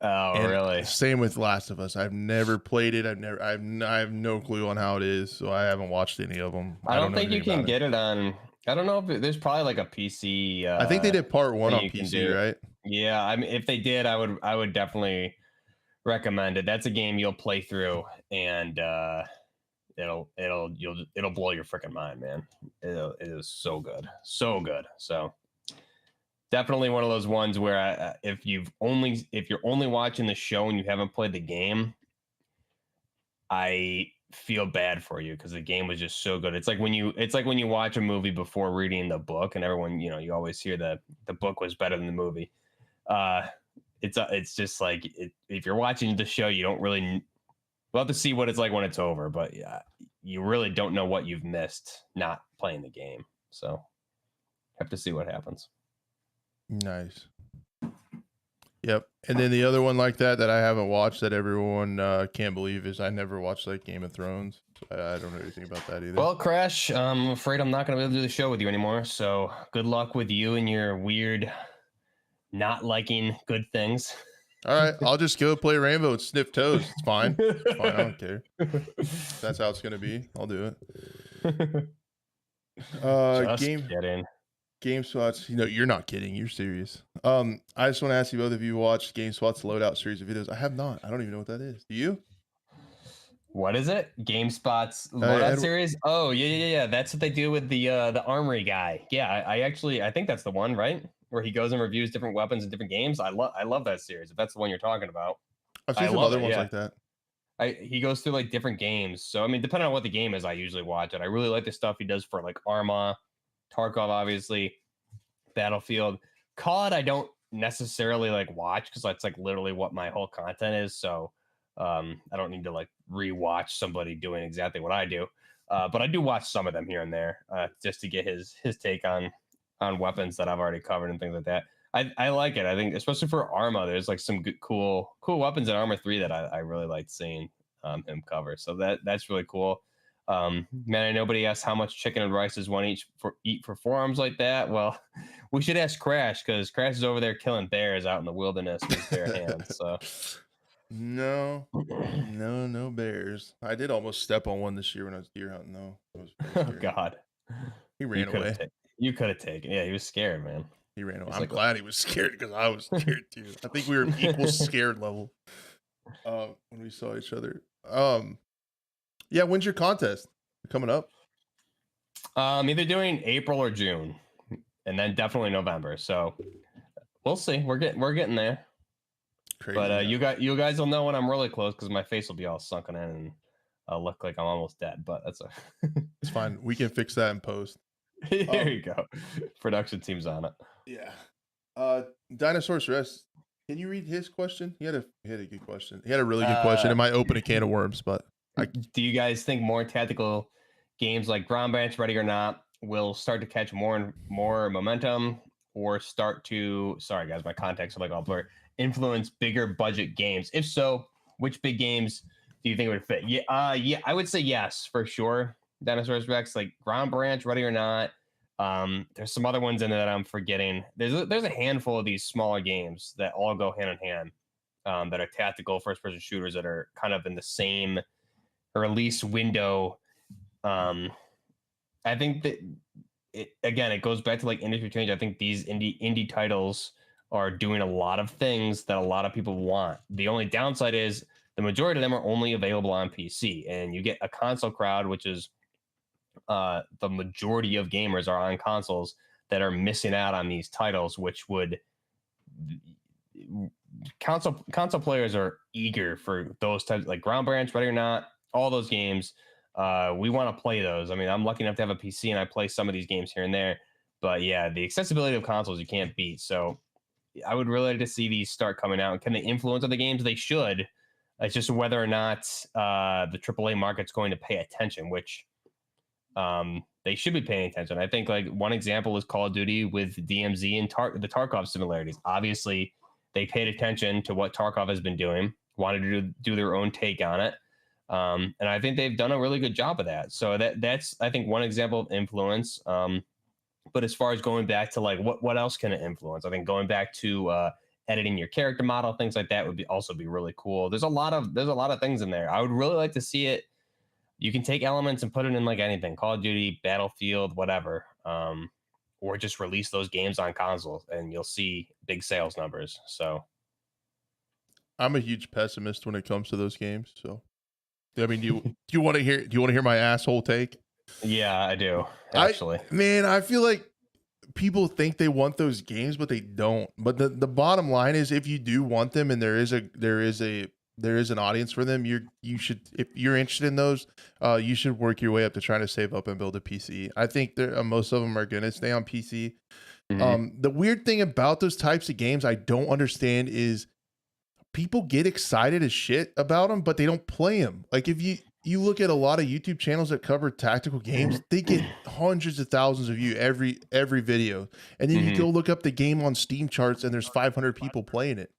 Oh, and really? Same with Last of Us. I've never played it. I have no clue on how it is, so I haven't watched any of them. I don't think you can get it on. I don't know if there's probably like a PC. I think they did part 1 on PC, right? Yeah, I mean, if they did, I would definitely recommend it. That's a game you'll play through, and it'll blow your freaking mind, man. It is so good, so good. So definitely one of those ones where if you're only watching the show and you haven't played the game, I feel bad for you because the game was just so good. It's like when you watch a movie before reading the book, and everyone, you always hear the book was better than the movie. It's just like if you're watching the show, you don't really. We'll have to see what it's like when it's over, but yeah, you really don't know what you've missed not playing the game. So have to see what happens. Nice. Yep. And then the other one like that I haven't watched that everyone can't believe is I never watched like Game of Thrones. I don't know anything about that either. Well, Crash, I'm afraid I'm not going to be able to do the show with you anymore. So good luck with you and your weird not liking good things. All right, I'll just go play Rainbow and sniff toes. It's fine. It's fine. I don't care. If that's how it's gonna be, I'll do it. GameSpot's. You're not kidding. You're serious. I just want to ask you both if you watched GameSpot's loadout series of videos. I have not. I don't even know what that is. Do you? What is it? GameSpot's loadout series? Oh yeah. That's what they do with the armory guy. Yeah, I think that's the one, right? Where he goes and reviews different weapons in different games. I love that series. If that's the one you're talking about, I've seen some other ones like that. He goes through like different games. So I mean, depending on what the game is, I usually watch it. I really like the stuff he does for like Arma, Tarkov, obviously, Battlefield. COD, I don't necessarily like watch because that's like literally what my whole content is. So I don't need to like rewatch somebody doing exactly what I do. But I do watch some of them here and there just to get his take on weapons that I've already covered and things like that. I like it. I think especially for Arma, there's like some good, cool weapons in Arma 3 that I really liked seeing him cover. So that's really cool. Man, I know nobody asked how much chicken and rice is one eat for 4 arms like that. Well, we should ask Crash because Crash is over there killing bears out in the wilderness with bare hands. So no bears. I did almost step on one this year when I was deer hunting though. Oh God, he ran away. You could have taken. Yeah, he was scared, man. He ran away. I'm glad he was scared because I was scared too. I think we were equal scared level when we saw each other. Yeah, when's your contest coming up? Either doing April or June, and then definitely November. So we'll see. We're getting there. Crazy, but you guys will know when I'm really close because my face will be all sunken in and I'll look like I'm almost dead. But that's it's fine. We can fix that in post. There you go. Production team's on it. Yeah. Dinosaur's Rest. Can you read his question? He had a good question. He had a really good question. It might open a can of worms, but do you guys think more tactical games like Ground Branch, Ready or Not, will start to catch more and more momentum, or start to? Sorry, guys, my contacts are like all blurred. Influence bigger budget games. If so, which big games do you think would fit? Yeah, I would say yes for sure. Dinosaurus Rex, like Ground Branch, Ready or Not. There's some other ones in there that I'm forgetting. There's a handful of these smaller games that all go hand in hand, that are tactical first-person shooters that are kind of in the same release window. I think that it goes back to like industry change. I think these indie titles are doing a lot of things that a lot of people want. The only downside is the majority of them are only available on PC, and you get a console crowd, which is the majority of gamers are on consoles that are missing out on these titles, which would console players are eager for those types like Ground Branch, Ready or Not, all those games. We want to play those. I mean, I'm lucky enough to have a PC and I play some of these games here and there. But yeah, the accessibility of consoles you can't beat. So I would really like to see these start coming out. Can they influence other games? They should. It's just whether or not the AAA market's going to pay attention, which they should be paying attention. I think like one example is Call of Duty with DMZ and the Tarkov similarities. Obviously, they paid attention to what Tarkov has been doing, wanted to do their own take on it. And I think they've done a really good job of that. So that's I think one example of influence. But as far as going back to like what else can it influence? I think going back to editing your character model, things like that would also be really cool. There's a lot of things in there. I would really like to see it. You can take elements and put it in like anything, Call of Duty, Battlefield, whatever, or just release those games on consoles, and you'll see big sales numbers. So I'm a huge pessimist when it comes to those games. So, I mean, do you want to hear my asshole take? yeah, I do actually. I feel like people think they want those games, but they don't. But the bottom line is, if you do want them, and there is an audience for them, you should, if you're interested in those, you should work your way up to trying to save up and build a PC. I think most of them are gonna stay on PC. The weird thing about those types of games I don't understand is people get excited as shit about them, but they don't play them. Like if you look at a lot of YouTube channels that cover tactical games, they get hundreds of thousands of views every video, and then you go look up the game on Steam charts, and there's 500 people playing it.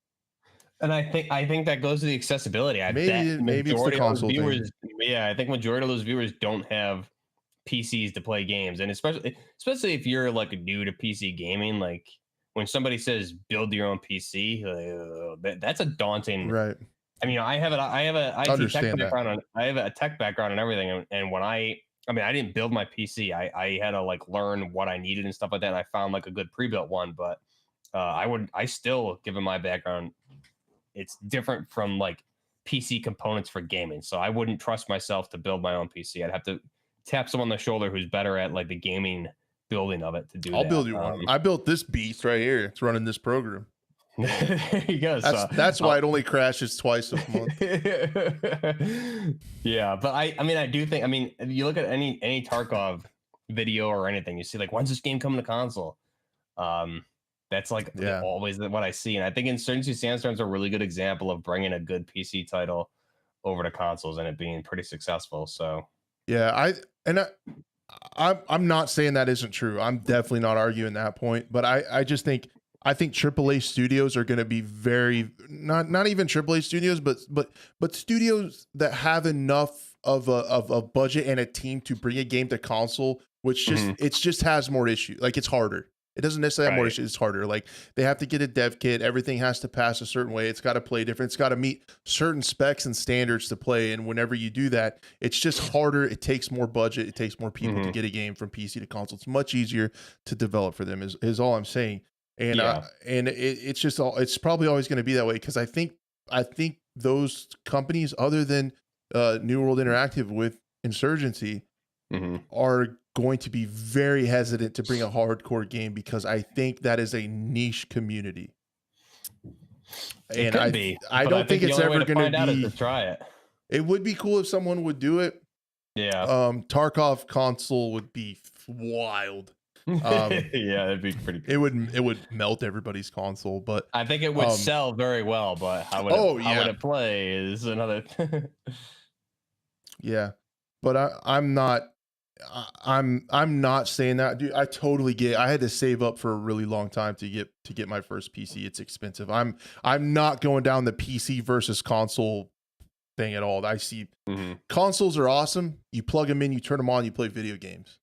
And I think that goes to the accessibility. Maybe it's the console viewers, yeah, I think majority of those viewers don't have PCs to play games, and especially if you're like new to PC gaming, like when somebody says build your own PC, that's a daunting. Right. I mean, I have a IT tech background. I have a tech background and everything, and when I didn't build my PC. I had to like learn what I needed and stuff like that. And I found like a good pre-built one, but I still, given my background, it's different from like PC components for gaming. So I wouldn't trust myself to build my own PC. I'd have to tap someone on the shoulder who's better at like the gaming building of it to do. I'll build you one. I built this beast right here. It's running this program. There you go. That's why it only crashes twice a month. Yeah, but I do think, if you look at any Tarkov video or anything, you see like, when's this game coming to console? That's like always what I see. And I think Insurgency Sandstorm's a really good example of bringing a good PC title over to consoles and it being pretty successful. So yeah, I'm not saying that isn't true. I'm definitely not arguing that point, but I think AAA studios are going to be very not even AAA studios, but studios that have enough of a budget and a team to bring a game to console, which just has more issues. Like it's harder. It doesn't necessarily have more issues. It's harder. Like they have to get a dev kit. Everything has to pass a certain way. It's got to play different. It's got to meet certain specs and standards to play. And whenever you do that, it's just harder. It takes more budget. It takes more people to get a game from PC to console. It's much easier to develop for them is all I'm saying. And it's probably always going to be that way, because I think those companies, other than New World Interactive with Insurgency, are going to be very hesitant to bring a hardcore game, because I think that is a niche community. And I don't think it's ever going to be. To try it. It would be cool if someone would do it. Yeah. Tarkov console would be wild. Yeah, it'd be pretty cool. It would melt everybody's console, but I think it would sell very well, but how would it play is another. Yeah, but I'm not saying that, dude. I totally get. I had to save up for a really long time to get my first PC. It's expensive. I'm not going down the PC versus console thing at all. I see consoles are awesome. You plug them in, you turn them on, you play video games.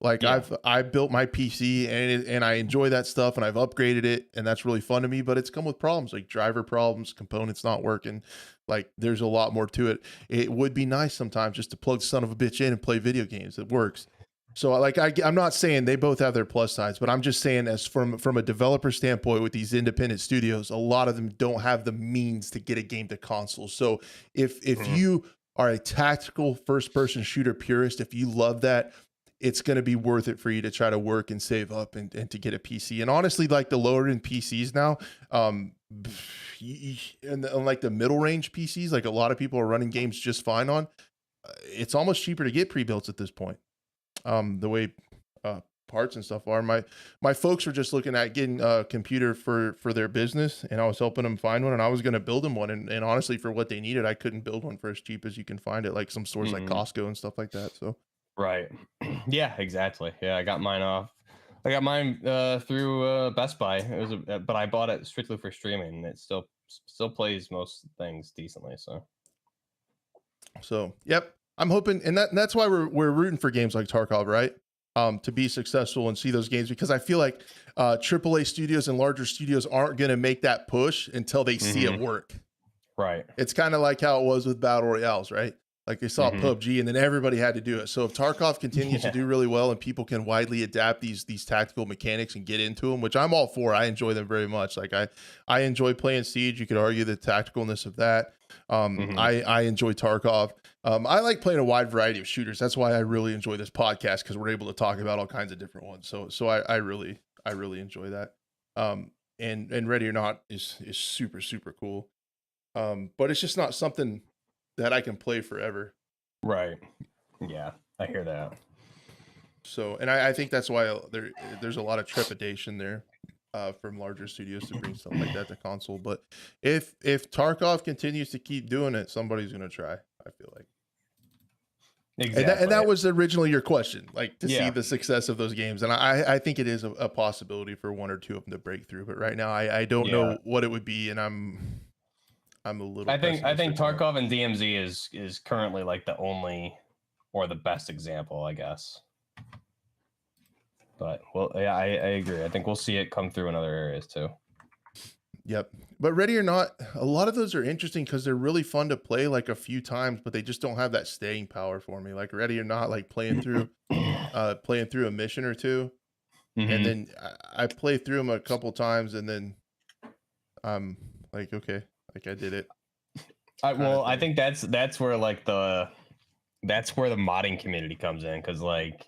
Like I built my PC and I enjoy that stuff, and I've upgraded it, and that's really fun to me, but it's come with problems like driver problems, components not working. Like there's a lot more to it. It would be nice sometimes just to plug the son of a bitch in and play video games. It works. So like I'm not saying they both have their plus sides, but I'm just saying as from a developer standpoint with these independent studios, a lot of them don't have the means to get a game to console. So if Mhm. you are a tactical first person shooter purist, if you love that, it's going to be worth it for you to try to work and save up and to get a PC. And honestly, like the lower end PCs now, and like the middle range PCs, like a lot of people are running games just fine on. It's almost cheaper to get pre-builts at this point. The way parts and stuff are. My folks were just looking at getting a computer for their business, and I was helping them find one, and I was going to build them one. And honestly, for what they needed, I couldn't build one for as cheap as you can find it, like some stores like Mhm. Costco and stuff like that. So Right. Yeah, exactly. Yeah, I got mine off. I got mine through Best Buy. It was, but I bought it strictly for streaming. And it still plays most things decently. So yep, I'm hoping, and that's why we're rooting for games like Tarkov, right? To be successful and see those games, because I feel like AAA studios and larger studios aren't going to make that push until they see it Mhm. work. Right. It's kind of like how it was with battle royales, right? Like they saw Mhm. PUBG and then everybody had to do it. So if Tarkov continues to Yeah. do really well and people can widely adapt these tactical mechanics and get into them, which I'm all for, I enjoy them very much. Like I enjoy playing Siege. You could argue the tacticalness of that. Mhm. I enjoy Tarkov. I like playing a wide variety of shooters. That's why I really enjoy this podcast, because we're able to talk about all kinds of different ones. So I really enjoy that. And Ready or Not is super super cool. But it's just not something that I can play forever. Right. Yeah, I hear that. So, and I think that's why there's a lot of trepidation there from larger studios to bring stuff like that to console. But if Tarkov continues to keep doing it, somebody's gonna try. I feel like, and Exactly. that was originally your question, like to see Yeah. the success of those games, and I think it is a possibility for one or two of them to break through. But right now, I don't Yeah. know what it would be, and I'm a little I think pessimistic on it. Tarkov and DMZ is currently like the only or the best example, I guess. But well, yeah, I agree. I think we'll see it come through in other areas too. Yep. But Ready or Not, a lot of those are interesting because they're really fun to play like a few times, but they just don't have that staying power for me. Like Ready or Not, like playing through a mission or two, and Hmm. then I play through them a couple times, and then I'm like, okay, like I did it, kind of Well, I thing. think that's where like that's where the modding community comes in, because like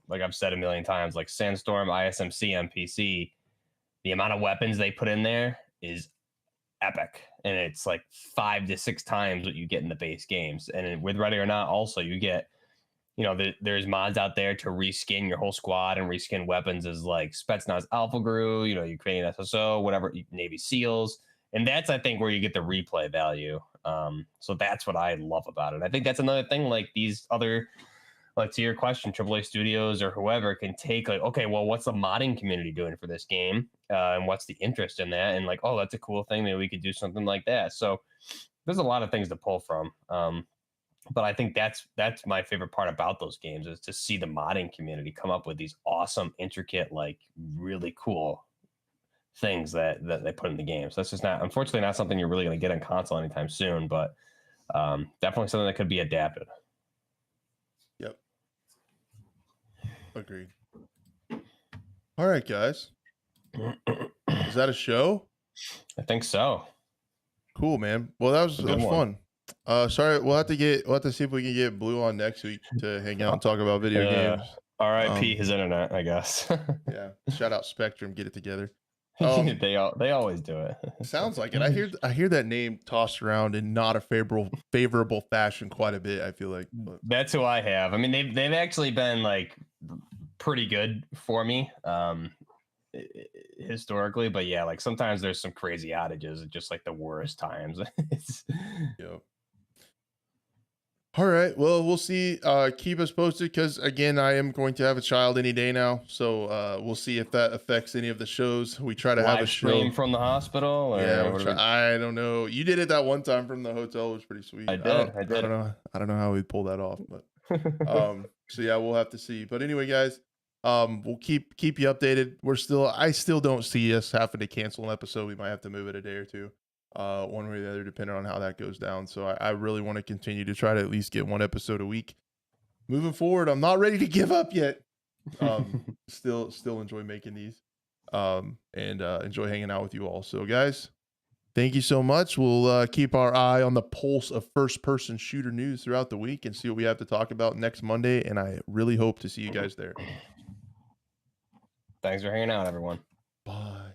like I've said a million times, like Sandstorm ISMC MPC, the amount of weapons they put in there is epic, and it's like 5 to 6 times what you get in the base games. And with Ready or Not, also you get there's mods out there to reskin your whole squad and reskin weapons as like Spetsnaz Alpha Gru, Ukrainian SSO, whatever, Navy SEALs. And that's, I think, where you get the replay value. So that's what I love about it. I think that's another thing, like these other, like to your question, AAA studios or whoever can take like, okay, well, what's the modding community doing for this game? And what's the interest in that? And like, oh, that's a cool thing. Maybe we could do something like that. So there's a lot of things to pull from. But I think that's my favorite part about those games, is to see the modding community come up with these awesome, intricate, like really cool things that they put in the game. So that's just not, unfortunately, not something you're really going to get on console anytime soon, but definitely something that could be adapted. Yep, agreed. All right, guys, is that a show? I think so. Cool, man. Well, that It's a was good one. fun. Sorry, we'll have to see if we can get Blue on next week to hang out and talk about video Uh, games. RIP his internet, I guess. Yeah. Shout out Spectrum, get it together. Um, They always do it. sounds like it. I hear that name tossed around in not a favorable fashion quite a bit, I feel like. But That's who I have. I mean, they've actually been like pretty good for me historically, but yeah, like sometimes there's some crazy outages at just like the worst times. It's, yeah. All right. Well, we'll see. Keep us posted, because again, I am going to have a child any day now. So we'll see if that affects any of the shows. We try to have a live stream show. from the hospital, Yeah, or we'll what try. are we? I don't know. You did it that one time from the hotel. It was pretty sweet. I did. I I did. don't know. I don't know how we pull that off, but so yeah, we'll have to see. But anyway, guys, we'll keep you updated. I still don't see us having to cancel an episode. We might have to move it a day or two, one way or the other, depending on how that goes down. So I really want to continue to try to at least get one episode a week. moving forward, I'm not ready to give up yet. Still enjoy making these, and enjoy hanging out with you all. So, guys, thank you so much. We'll keep our eye on the pulse of first-person shooter news throughout the week and see what we have to talk about next Monday. And I really hope to see you guys there. Thanks for hanging out, everyone. Bye.